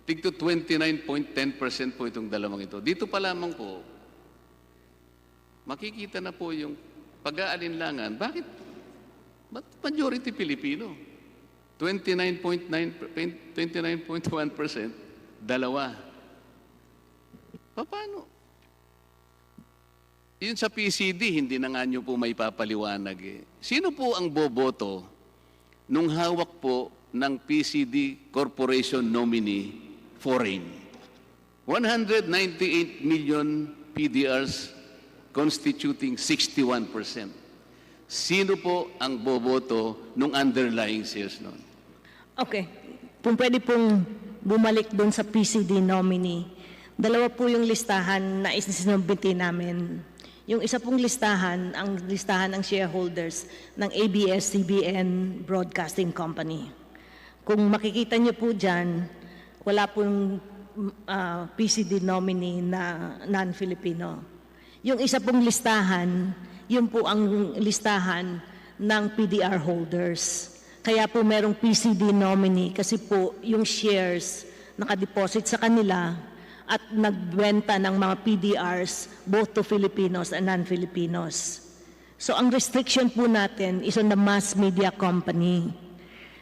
Speaker 1: Tigto 29.10% po itong dalawang ito. Dito pa lamang po, makikita na po yung pag-aalinlangan. Bakit majority Filipino? 29.1%, dalawa. Paano? Yun sa PCD, hindi na nga nyo po may papaliwanag eh. Sino po ang boboto nung hawak po ng PCD Corporation nominee foreign? 198 million PDRs constituting 61%. Sino po ang boboto nung underlying shares nun?
Speaker 6: Okay. Kung pwede pong bumalik doon sa PCD nominee, dalawa po yung listahan na isinubmiti namin. Yung isa pong listahan, ang listahan ng shareholders ng ABS-CBN Broadcasting Company. Kung makikita niyo po dyan, wala pong PCD nominee na non-Filipino. Yung isa pong listahan, yun po ang listahan ng PDR holders. Kaya po merong PCD nominee kasi po yung shares nakadeposit sa kanila at nagbenta ng mga PDRs both to Filipinos and non-Filipinos. So ang restriction po natin is on the mass media company.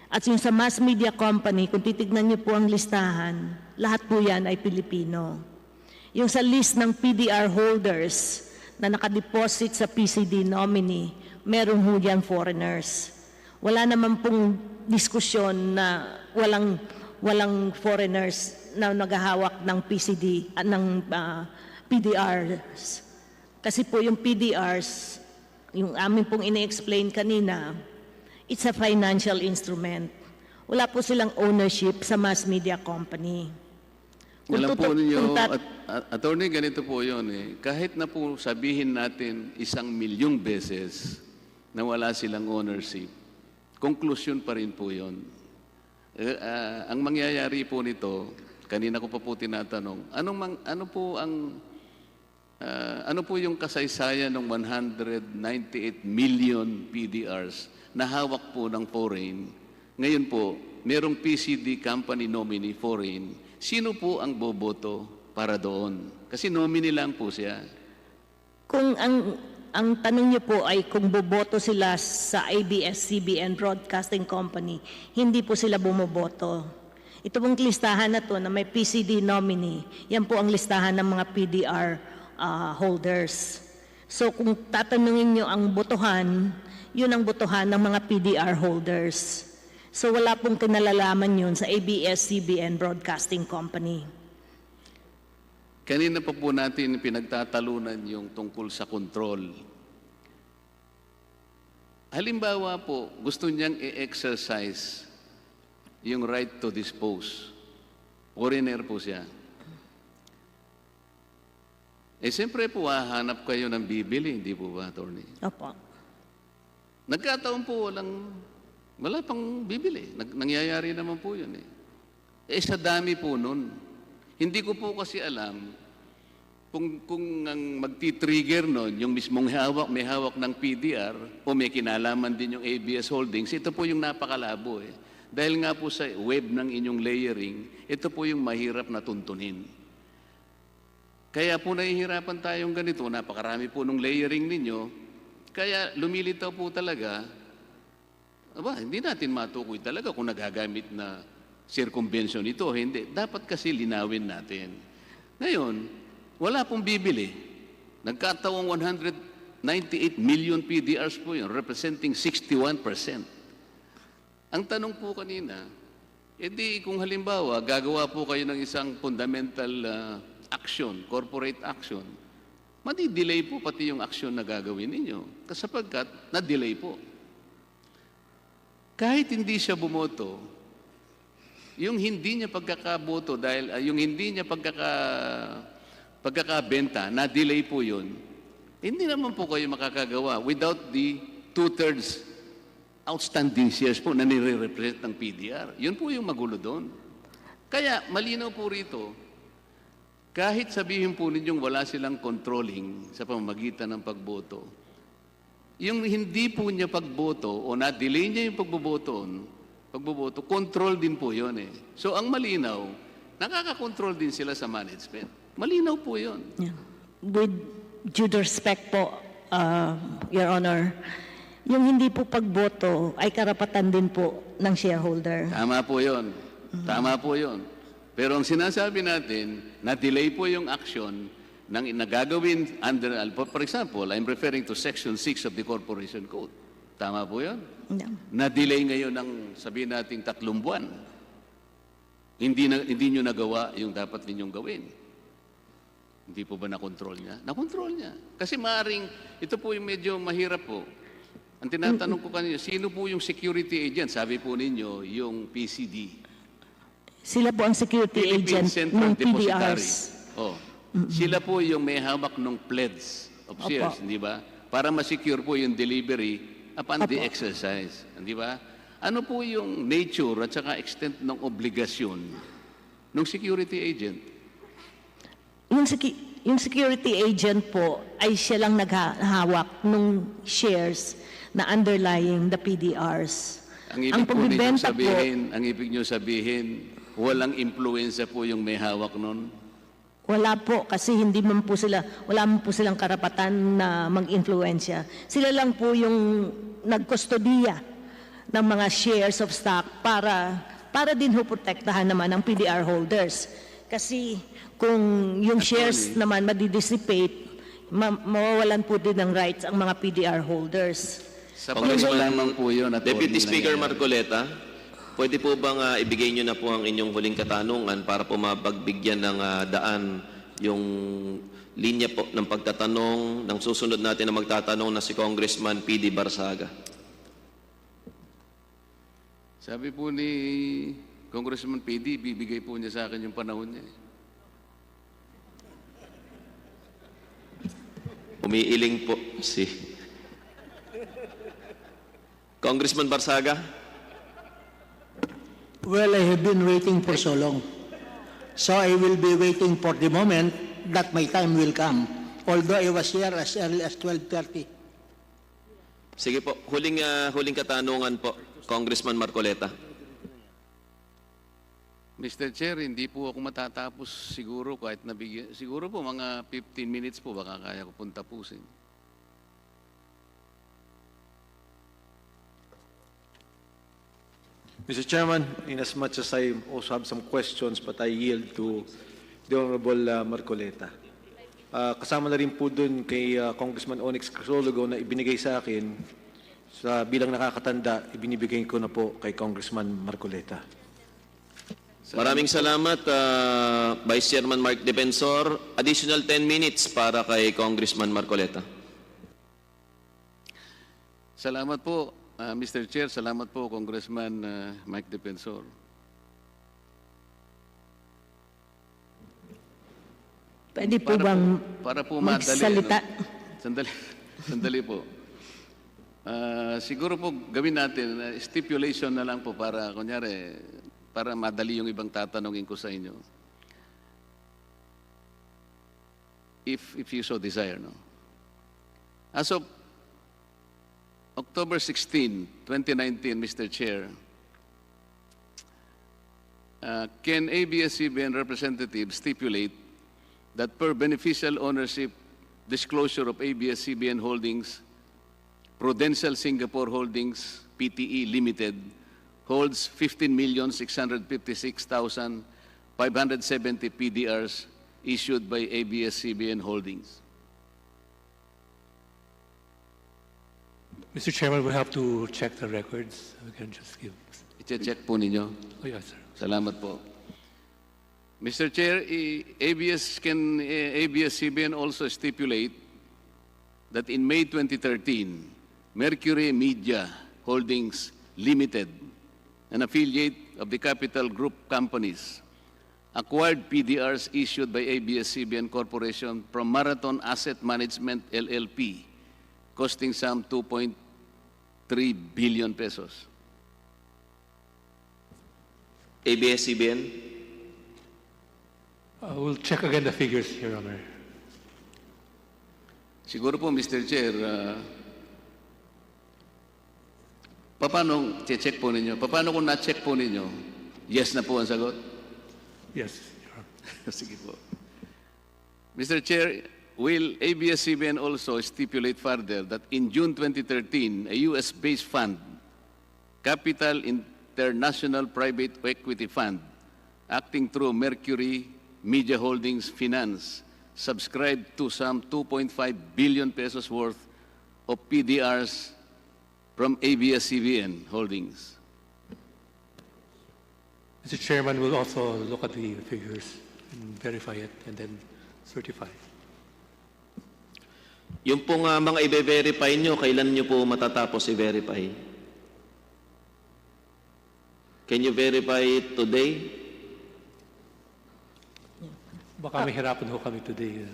Speaker 6: At yung sa mass media company, kung titignan niyo po ang listahan, lahat po yan ay Pilipino. Yung sa list ng PDR holders na nakadeposit sa PCD nominee, meron ho yan foreigners. Wala naman pong diskusyon na walang foreigners na naghahawak ng PCD at ng PDRs. Kasi po yung PDRs, yung amin pong ine-explain kanina, it's a financial instrument. Wala po silang ownership sa mass media company.
Speaker 1: Alam po ninyo, attorney, ganito po yun eh. Kahit na po sabihin natin 1,000,000 beses na wala silang ownership, konklusyon pa rin po yun. Ang mangyayari po nito, kanina ko pa po tinatanong, ano po yung kasaysayan ng 198 million PDRs na hawak po ng foreign? Ngayon po, merong PCD company nominee foreign. Sino po ang boboto para doon? Kasi nominee lang po siya.
Speaker 6: Kung ang tanong niyo po ay kung boboto sila sa ABS-CBN Broadcasting Company, hindi po sila bumoboto. Ito pong listahan na to na may PCD nominee, yan po ang listahan ng mga PDR holders. So kung tatanungin niyo ang botohan, yun ang botohan ng mga PDR holders. So wala pong kinalalaman yun sa ABS-CBN Broadcasting Company.
Speaker 1: Kanina pa po natin pinagtatalunan yung tungkol sa control. Halimbawa po, gusto niyang i-exercise yung right to dispose. Foreigner po siya. Siyempre po, hahanap kayo ng bibili, hindi po ba, attorney?
Speaker 6: Opo.
Speaker 1: Nagkataon po, wala pang bibili. Nangyayari naman po yun eh. Sa dami po nun. Hindi ko po kasi alam kung ang magti-trigger nun, yung mismong may hawak ng PDR o may kinalaman din yung ABS Holdings, ito po yung napakalabo eh. Dahil nga po sa web ng inyong layering, ito po yung mahirap na tuntunin. Kaya po nahihirapan tayong ganito, napakarami po nung layering ninyo, kaya lumilitaw po talaga, hindi natin matukoy talaga kung nagagamit na circumvention ito, hindi. Dapat kasi linawin natin. Ngayon, wala pong bibili. Nagkatawang 198 million PDRs po yun, representing 61%. Ang tanong po kanina, kung halimbawa, gagawa po kayo ng isang fundamental action, corporate action, madi-delay po pati yung action na gagawin ninyo. Sapagkat na-delay po. Kahit hindi siya bumoto, yung hindi niya pagkakaboto dahil yung hindi niya pagkakabenta, na-delay po yun, hindi naman po kayo makakagawa without the 2/3 outstanding shares po na nire-represent ng PDR. Yun po yung magulo doon. Kaya malinaw po rito, kahit sabihin po ninyong wala silang controlling sa pamamagitan ng pagboto, yung hindi po niya pagboto o na-delay niya yung pagboboto, control din po yun eh. So ang malinaw, nakaka-control din sila sa management. Malinaw po yun.
Speaker 6: Yeah. With due respect po, Your Honor, yung hindi po pagboto ay karapatan din po ng shareholder.
Speaker 1: Tama po yun. Tama po yun. Pero ang sinasabi natin, na-delay po yung action ng nagagawin under, for example, I'm referring to Section 6 of the Corporation Code. Tama po yun?
Speaker 6: Yeah.
Speaker 1: Na-delay ngayon ng sabihin natin 3 buwan. Hindi nyo nagawa yung dapat ninyong gawin. Hindi po ba nakontrol niya? Nakontrol niya. Kasi maaaring, ito po yung medyo mahirap po. Ang tinatanong ko kanina, sino po yung security agent? Sabi po ninyo, yung PCD.
Speaker 6: Sila po ang security
Speaker 1: Philippine
Speaker 6: agent
Speaker 1: Central
Speaker 6: ng
Speaker 1: Depository.
Speaker 6: PDRs.
Speaker 1: Oh. Sila po yung may hawak ng pledge of shares, di ba? Para ma-secure po yung delivery upon the exercise, di ba? Ano po yung nature at saka extent ng obligasyon ng security agent?
Speaker 6: Yung security agent po ay siya lang naghahawak ng shares na underlying the PDRs.
Speaker 1: Ang ibig po ninyong
Speaker 6: pagbibenta
Speaker 1: sabihin, ang ibig niyo sabihin, walang impluensya po yung may hawak nun?
Speaker 6: Wala po, kasi wala man po silang karapatan na mag-influensya. Sila lang po yung nagkustodiya ng mga shares of stock para din ho protektahan naman ang PDR holders. Kasi kung yung shares naman madidissipate, mawawalan po din ng rights ang mga PDR holders.
Speaker 1: Sa panahon lamang po yun.
Speaker 2: Deputy Speaker Marcoleta, pwede po bang ibigay nyo na po ang inyong huling katanungan para po mapagbigyan ng daan yung linya po ng pagtatanong ng susunod natin na magtatanong na si Congressman PD Barsaga?
Speaker 1: Sabi po ni Congressman PD, bibigay po niya sa akin yung panahon niya.
Speaker 2: Umiiling po si Congressman Barsaga.
Speaker 7: Well, I have been waiting for so long. So I will be waiting for the moment that my time will come. Although I was here as early as 12:30.
Speaker 2: Sige po, huling katanungan po, Congressman Marcoleta.
Speaker 1: Mr. Chair, hindi po ako matatapos siguro kahit nabigyan. Siguro po mga 15 minutes po baka kaya ko pong tapusin.
Speaker 8: Mr. Chairman, in as much as I also have some questions, but I yield to the Honorable Marcoleta. Kasama na rin po dun kay Congressman Onyx Crisologo na ibinigay sa akin bilang nakakatanda, ibinibigay ko na po kay Congressman Marcoleta.
Speaker 2: Maraming salamat, Vice Chairman Mark Defensor. Additional 10 minutes para kay Congressman Marcoleta.
Speaker 1: Salamat po, Mr. Chair. Salamat po, Congressman Mike Defensor.
Speaker 6: Pwede po bang
Speaker 1: para po
Speaker 6: magsalita?
Speaker 1: Madali, sandali po. Siguro po gawin natin, stipulation na lang po para, kunyari, para madali yung ibang tatanungin ko sa inyo. If you so desire, no? As of October 16, 2019, Mr. Chair, can ABS-CBN representatives stipulate that per beneficial ownership disclosure of ABS-CBN Holdings, Prudential Singapore Holdings, PTE Limited, holds 15,656,570 PDRs issued by ABS-CBN Holdings.
Speaker 3: Mr. Chairman, we have to check the records. We can just give.
Speaker 1: I-check po ninyo.
Speaker 3: Oh, yes, sir.
Speaker 1: Salamat po. Mr. Chair, can ABS-CBN also stipulate that in May 2013, Mercury Media Holdings Limited, an affiliate of the Capital Group companies, acquired PDRs issued by ABS-CBN Corporation from Marathon Asset Management LLP, costing some 2.3 billion pesos.
Speaker 2: ABS-CBN?
Speaker 3: We'll check again the figures, Your Honor.
Speaker 1: Siguro po, Mr. Chair, paano check po ninyo? Paano kung na-check po ninyo? Yes na po ang sagot?
Speaker 3: Yes, Your Honor.
Speaker 1: Sige po. Mr. Chair, will ABS-CBN also stipulate further that in June 2013, a U.S.-based fund, Capital International Private Equity Fund, acting through Mercury Media Holdings Finance, subscribed to some 2.5 billion pesos worth of PDRs from ABS-CBN Holdings.
Speaker 3: Mr. Chairman, we'll also look at the figures and verify it and then certify.
Speaker 2: Yung pong mga i-verify nyo, kailan nyo po matatapos i-verify? Can you verify it today?
Speaker 3: Baka may hirapan ho kami today.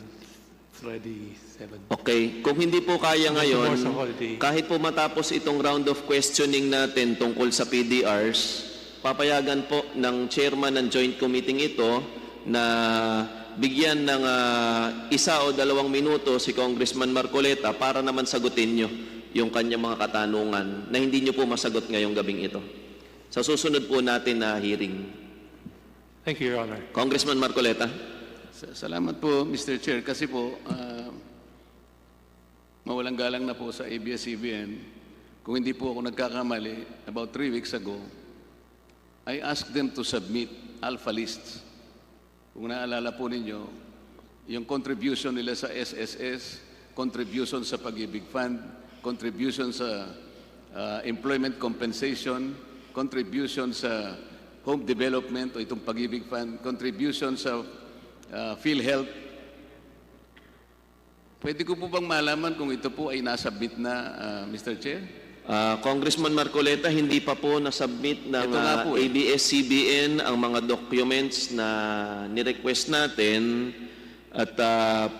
Speaker 3: It's already 7.
Speaker 2: Okay. Kung hindi po kaya ngayon,
Speaker 3: Tomorrow's a holiday.
Speaker 2: kahit po matapos itong round of questioning natin tungkol sa PDRs, papayagan po ng chairman ng joint committee ito na bigyan ng 1 o 2 minuto si Congressman Marcoleta para naman sagutin nyo yung kanyang mga katanungan na hindi nyo po masagot ngayong gabing ito. Sa susunod po natin na hearing.
Speaker 3: Thank you, Your Honor.
Speaker 2: Congressman Marcoleta.
Speaker 1: Salamat po, Mr. Chair. Kasi po, mawalang galang na po sa ABS-CBN. Kung hindi po ako nagkakamali, about 3 weeks ago, I asked them to submit alpha lists. Kung naalala po ninyo, yung contribution nila sa SSS, contribution sa Pag-ibig Fund, contribution sa employment compensation, contribution sa home development o itong Pag-ibig Fund, contribution sa PhilHealth. Pwede ko po bang malaman kung ito po ay nasubmit na, Mr. Chair?
Speaker 2: Congressman Marcoleta, hindi pa po nasubmit ng
Speaker 1: Ito nga po,
Speaker 2: ABS-CBN ang mga documents na nirequest natin at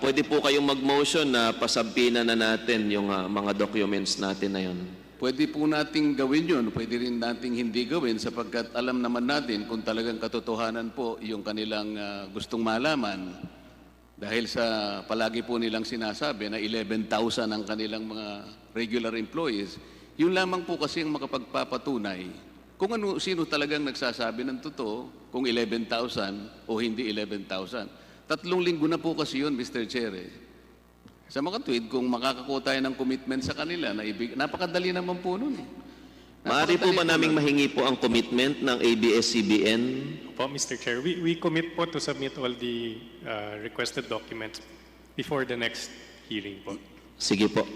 Speaker 2: pwede po kayong mag-motion na pasabina na natin yung mga documents natin na yun.
Speaker 1: Pwede po nating gawin yun, pwede rin nating hindi gawin sapagkat alam naman natin kung talagang katotohanan po yung kanilang gustong malaman. Dahil sa palagi po nilang sinasabi na 11,000 ang kanilang mga regular employees, yun lamang po kasi ang makapagpapatunay kung sino talagang nagsasabi ng totoo, kung 11,000 o hindi 11,000. 3 linggo na po kasi yun, Mr. Chair. Sa mga tweet, kung makakakuha tayo ng commitment sa kanila, napakadali naman po nun.
Speaker 2: Maaari po ba naming mahingi po ang commitment ng ABS-CBN?
Speaker 9: Po, Mr. Chair, we commit po to submit all the requested documents before the next hearing po.
Speaker 2: Sige po.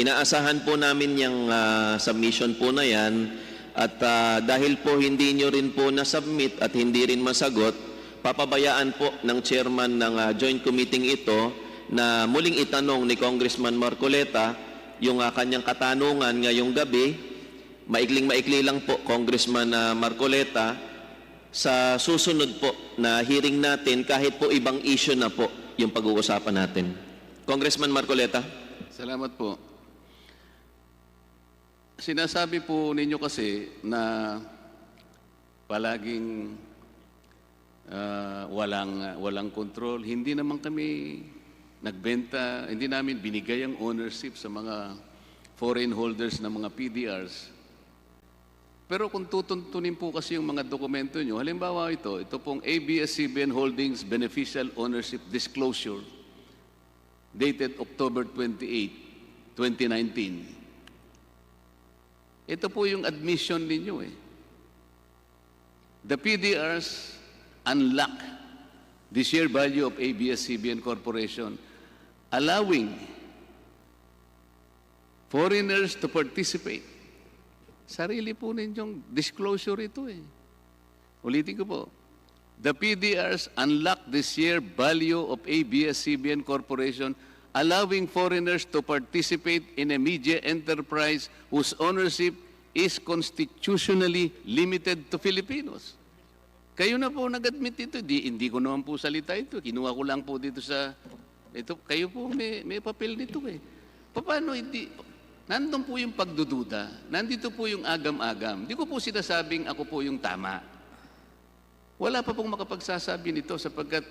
Speaker 2: Inaasahan po namin yung submission po na yan at dahil po hindi nyo rin po na-submit at hindi rin masagot, papabayaan po ng chairman ng joint committee ito na muling itanong ni Congressman Marcoleta yung kanyang katanungan ngayong gabi. Maikling-maikli lang po, Congressman Marcoleta, sa susunod po na hearing natin, kahit po ibang issue na po yung pag-uusapan natin. Congressman Marcoleta.
Speaker 1: Salamat po. Sinasabi po ninyo kasi na palaging walang control. Hindi naman kami nagbenta, hindi namin binigay ang ownership sa mga foreign holders ng mga PDRs. Pero kung tutuntunin po kasi yung mga dokumento nyo, halimbawa ito pong ABS-CBN Holdings Beneficial Ownership Disclosure dated October 28, 2019. Ito po yung admission ninyo The PDRs unlock the share value of ABS-CBN Corporation, allowing foreigners to participate. Sarili po ninyong disclosure ito Ulitin ko po. The PDRs unlock the share value of ABS-CBN Corporation, allowing foreigners to participate in a media enterprise whose ownership is constitutionally limited to Filipinos. Kayo na po nag-admit ito. Hindi ko naman po salita ito. Kinuha ko lang po dito sa... Ito, kayo po may papel nito Paano hindi... Nandun po yung pagdududa. Nandito po yung agam-agam. Di ko po sinasabing ako po yung tama. Wala pa pong makapagsasabi nito sapagkat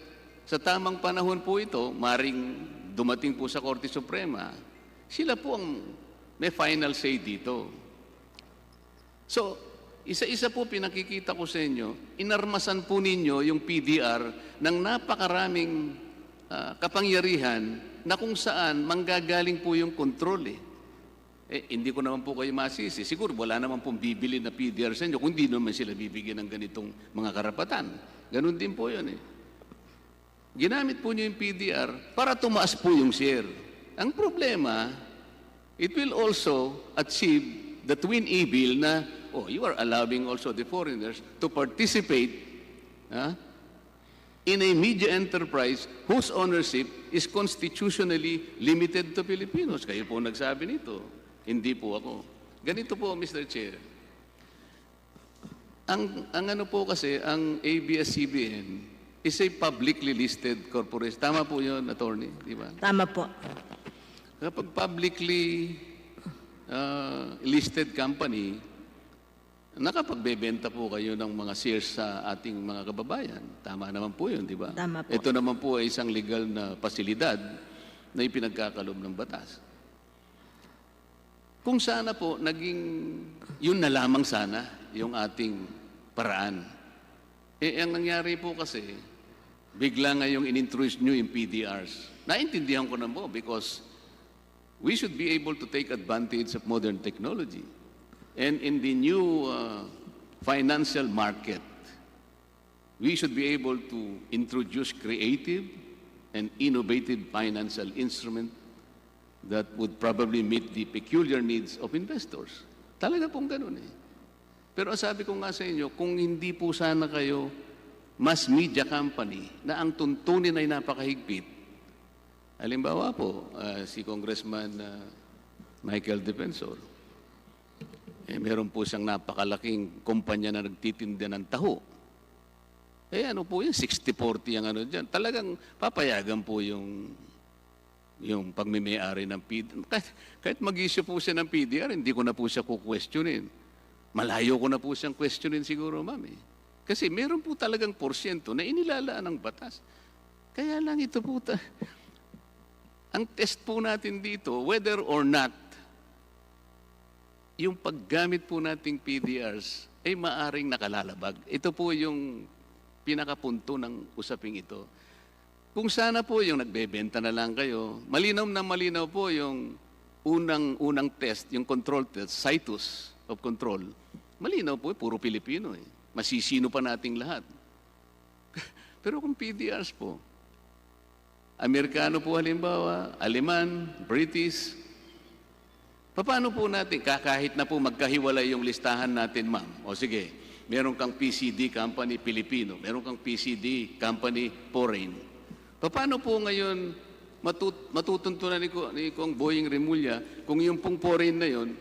Speaker 1: sa tamang panahon po ito, maring dumating po sa Korte Suprema, sila po ang may final say dito. So, isa-isa po pinakikita ko sa inyo, inarmasan po ninyo yung PDR ng napakaraming kapangyarihan na kung saan manggagaling po yung kontrol hindi ko naman po kayo masisi. Siguro wala naman pong bibili na PDR sa inyo kung hindi naman sila bibigyan ng ganitong mga karapatan. Ganun din po yun Ginamit po nyo yung PDR para tumaas po yung share. Ang problema, it will also achieve the twin evil na you are allowing also the foreigners to participate in a media enterprise whose ownership is constitutionally limited to Filipinos. Kayo po nagsabi nito. Hindi po ako. Ganito po, Mr. Chair. Ang ano po kasi, ang ABS-CBN is a publicly listed corporation. Tama po yun, attorney, di ba?
Speaker 6: Tama po.
Speaker 1: Kapag publicly listed company, nakapagbebenta po kayo ng mga shares sa ating mga kababayan. Tama naman po yun, di ba?
Speaker 6: Tama po.
Speaker 1: Ito naman po ay isang legal na pasilidad na ipinagkakalob ng batas. Kung sana po, naging yun na lamang sana yung ating paraan. Ang nangyari po kasi, bigla ngayong in-introduce nyo yung PDRs. Naintindihan ko na po because we should be able to take advantage of modern technology. And in the new financial market, we should be able to introduce creative and innovative financial instrument that would probably meet the peculiar needs of investors. Talaga pong ganun eh. Pero sabi ko nga sa inyo, kung hindi po sana kayo mass media company na ang tuntunin ay napakahigpit, halimbawa po, si Congressman Michael Defensor, meron po siyang napakalaking kumpanya na nagtitinda ng taho. Ano po yan, 60-40 ang ano dyan. Talagang papayagan po yung pagmimay-ari ng PDR. Kahit mag-issue po siya ng PDR, hindi ko na po siya kukwestiyonin. Malayo ko na po siyang questionin siguro, ma'am. Kasi meron po talagang porsyento na inilalaan ng batas. Kaya lang ito po, ang test po natin dito, whether or not yung paggamit po nating PDRs ay maaring nakalalabag. Ito po yung pinakapunto ng usaping ito. Kung sana po yung nagbebenta na lang kayo, malinaw na malinaw po yung unang test, yung control test, situs of control. Malinaw po, puro Pilipino eh. Masisino pa nating lahat. Pero kung PDRs po, Amerikano po halimbawa, Aleman, British, paano po natin, kahit na po magkahiwalay yung listahan natin, ma'am, o sige, meron kang PCD company Pilipino, meron kang PCD company foreign. Paano po ngayon matutuntunan ni Kong Boying Remulla kung yung pong foreign na yun,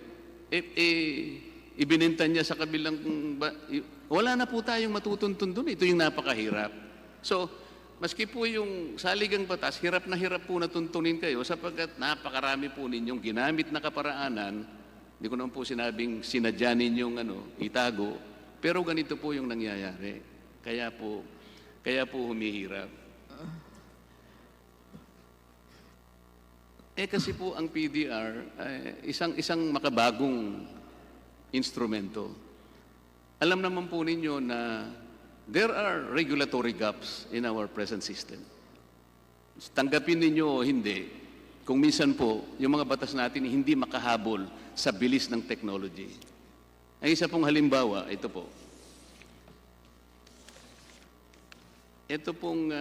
Speaker 1: ibininta niya sa kabilang, wala na po tayong matutuntun doon. Ito yung napakahirap. So, maski po yung saligang batas, hirap po na tuntunin kayo sapagkat napakarami po ninyong ginamit na kaparaanan. Hindi ko naman po sinabing sinadya ninyong itago, pero ganito po yung nangyayari. Kaya po humihirap. Kasi po ang PDR, isang makabagong instrumento. Alam naman po ninyo na there are regulatory gaps in our present system. Tanggapin ninyo o hindi, kung minsan po, yung mga batas natin hindi makahabol sa bilis ng technology. Ang isa pong halimbawa, ito po. Ito pong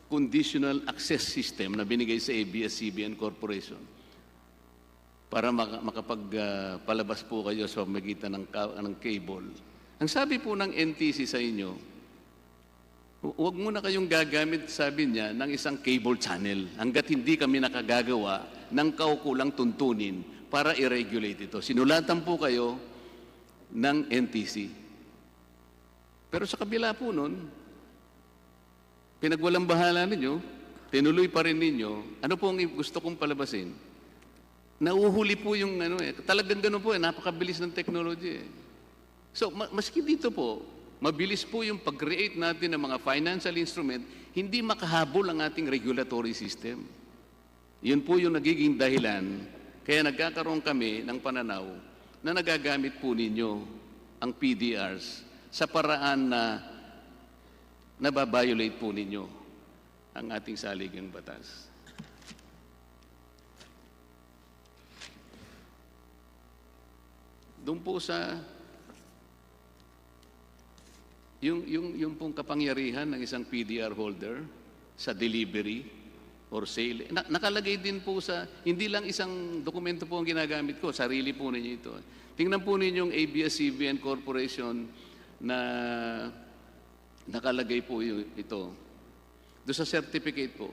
Speaker 1: conditional access system na binigay sa ABS-CBN Corporation para makapagpalabas po kayo sa pamamagitan ng cable. Ang sabi po ng NTC sa inyo, huwag muna kayong gagamit, sabi niya, ng isang cable channel hanggat hindi kami nakagagawa ng kaukulang tuntunin para i-regulate ito. Sinulatan po kayo ng NTC. Pero sa kabila po nun, pinagwalang bahala ninyo, tinuloy pa rin ninyo, ano po ang gusto kong palabasin? Nauhuli po yung talagang gano'n po napakabilis ng technology eh. So, maski dito po, mabilis po yung pag-create natin ng mga financial instrument, hindi makahabol ang ating regulatory system. Yun po yung nagiging dahilan, kaya nagkakaroon kami ng pananaw na nagagamit po ninyo ang PDRs sa paraan na nababiolate po ninyo ang ating saligang batas. Doon po sa yung pong kapangyarihan ng isang PDR holder sa delivery or sale, nakalagay din po sa, hindi lang isang dokumento po ang ginagamit ko, sarili po ninyo ito. Tingnan po ninyo yung ABS-CBN Corporation na nakalagay po ito. Doon sa certificate po.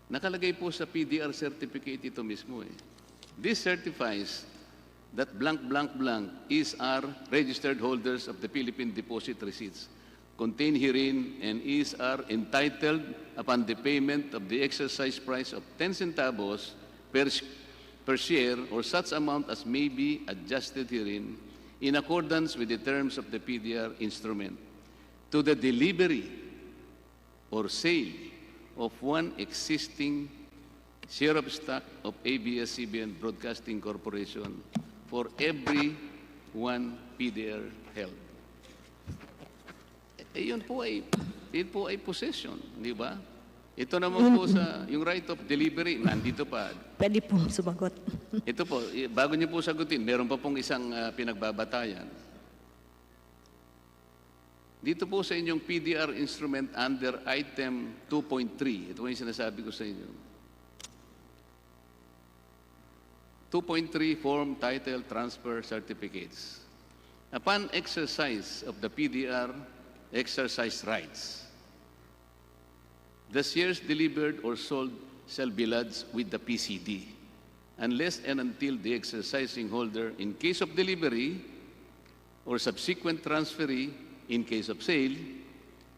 Speaker 1: Nakalagay po sa PDR certificate ito mismo eh. This certifies that blank blank blank is are registered holders of the Philippine deposit receipts contained herein and is are entitled upon the payment of the exercise price of 10 centavos per share or such amount as may be adjusted herein in accordance with the terms of the PDR instrument to the delivery or sale of one existing share of stock of ABS-CBN Broadcasting Corporation for every one PDR held. Yun po ay possession, di ba? Ito naman po sa yung right of delivery, nandito pa.
Speaker 6: Pwede pong sumagot.
Speaker 1: Ito po, bago niyo po sagutin, meron pa pong isang pinagbabatayan. Dito po sa inyong PDR instrument under item 2.3, ito po yung sinasabi ko sa inyo. 2.3 Form Title Transfer Certificates. Upon exercise of the PDR exercise rights, the shares delivered or sold shall be lodged with the PCD unless and until the exercising holder, in case of delivery or subsequent transferee, in case of sale,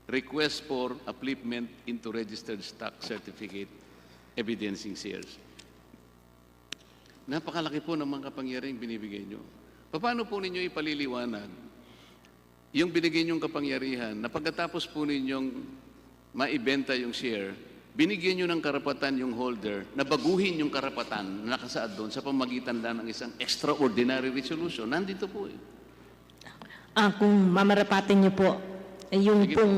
Speaker 1: requests for upliftment into registered stock certificate evidencing shares. Napakalaki po ng mga kapangyarihang binibigay nyo. Paano po ninyo ipaliliwanag yung binigay nyong kapangyarihan na pagkatapos po ninyong maibenta yung share, binigyan nyo ng karapatan yung holder na baguhin yung karapatan na nakasaad doon sa pamagitan lang ng isang extraordinary resolution? Nandito po eh.
Speaker 6: Kung mamarapatin niyo po, yung
Speaker 1: Sige
Speaker 6: pong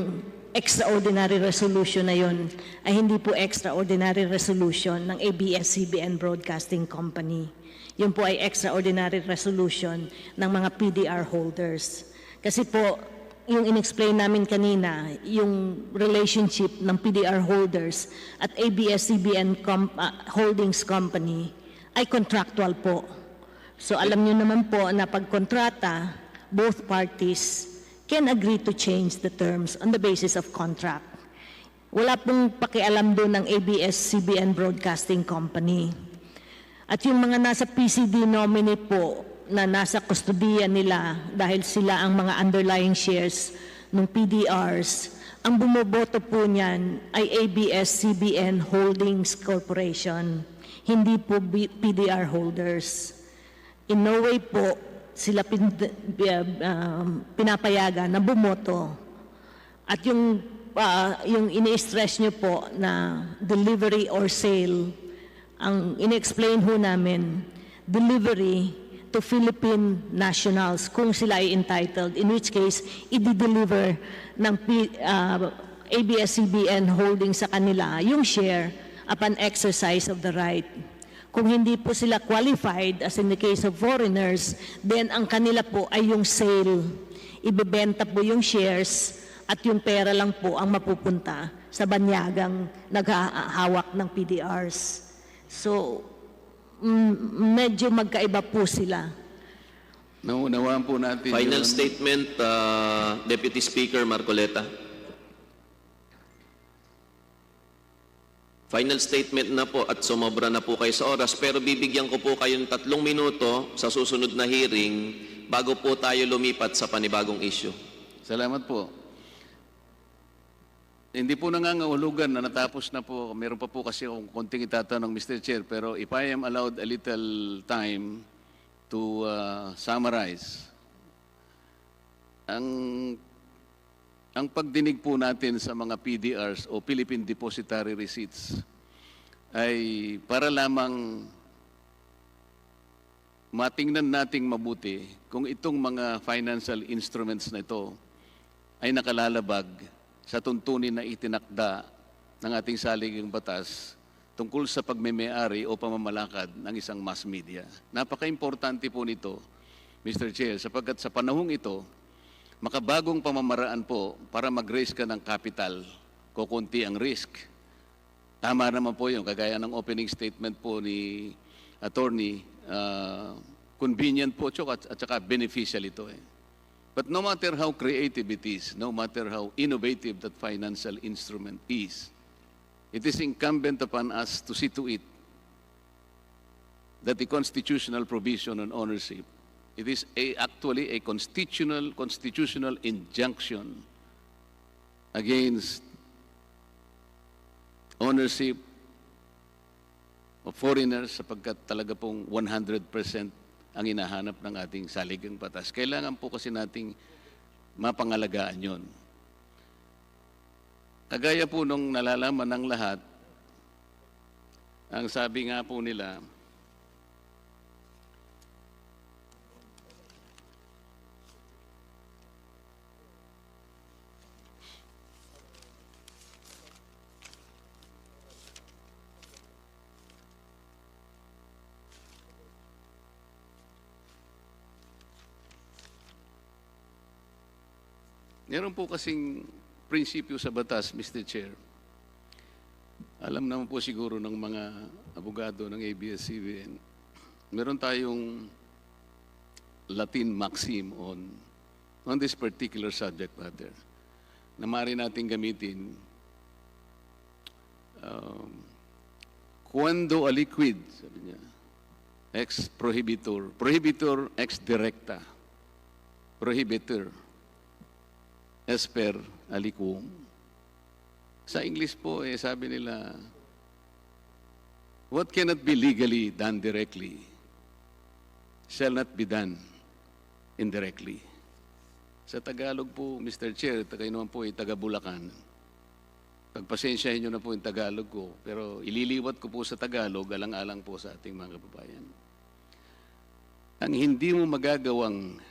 Speaker 6: extraordinary resolution na yun ay hindi po extraordinary resolution ng ABS-CBN Broadcasting Company. Yun po ay extraordinary resolution ng mga PDR holders. Kasi po, yung in-explain namin kanina, yung relationship ng PDR holders at ABS-CBN Holdings Company ay contractual po. So alam niyo naman po na pag kontrata, both parties can agree to change the terms on the basis of contract. Wala pong pakialam doon ng ABS-CBN Broadcasting Company. At yung mga nasa PCD nominee po na nasa kustodiya nila dahil sila ang mga underlying shares ng PDRs, ang bumoboto po niyan ay ABS-CBN Holdings Corporation, hindi po PDR holders. In no way po sila pinapayagan na bumoto. At yung ini-stress nyo po na delivery or sale, ang in-explain ho namin, delivery to Philippine nationals kung sila ay entitled, in which case, i-deliver ng ABS-CBN holding sa kanila yung share upon exercise of the right. Kung hindi po sila qualified, as in the case of foreigners, then ang kanila po ay yung sale. Ibebenta po yung shares at yung pera lang po ang mapupunta sa banyagang naghahawak ng PDRs. So, medyo magkaiba po sila.
Speaker 1: Naunawaan po natin
Speaker 2: Final
Speaker 1: yun.
Speaker 2: statement, Deputy Speaker Marcoleta. Final statement na po at sumobra na po kayo sa oras, pero bibigyan ko po kayo ng 3 minuto sa susunod na hearing bago po tayo lumipat sa panibagong issue.
Speaker 1: Salamat po. Hindi po nangangahulugan na natapos na po. Meron pa po kasi akong konting itatanong, Mr. Chair, pero if I am allowed a little time to summarize, ang pagdinig po natin sa mga PDRs o Philippine Depositary Receipts ay para lamang matingnan nating mabuti kung itong mga financial instruments na ito ay nakalalabag sa tuntunin na itinakda ng ating saligang batas tungkol sa pagmemayari o pamamalakad ng isang mass media. Napaka-importante po nito, Mr. Chair, sapagkat sa panahong ito, makabagong pamamaraan po para mag-raise ka ng capital, kukunti ang risk. Tama naman po yun, kagaya ng opening statement po ni Attorney convenient po at saka beneficial ito eh. But no matter how creative it is, no matter how innovative that financial instrument is, it is incumbent upon us to see to it that the constitutional provision on ownership, it is actually a constitutional injunction against ownership of foreigners sapagkat talaga pong 100% ang hinahanap ng ating saligang batas. Kailangan po kasi nating mapangalagaan yon. Kagaya po nung nalalaman ng lahat, ang sabi nga po nila, meron po kasing prinsipyo sa batas, Mr. Chair. Alam naman po siguro ng mga abogado ng ABS-CBN, meron tayong Latin maxim on this particular subject matter na maaari natin gamitin. Cuando aliquid, sabi niya, ex prohibitor ex directa, prohibitor as per aliquum. Sa English po, sabi nila, what cannot be legally done directly shall not be done indirectly. Sa Tagalog po, Mr. Chair, kayo naman po ay taga-Bulacan. Pagpasensyahin nyo na po yung Tagalog ko, pero ililiwat ko po sa Tagalog, alang-alang po sa ating mga kababayan. Ang hindi mo magagawang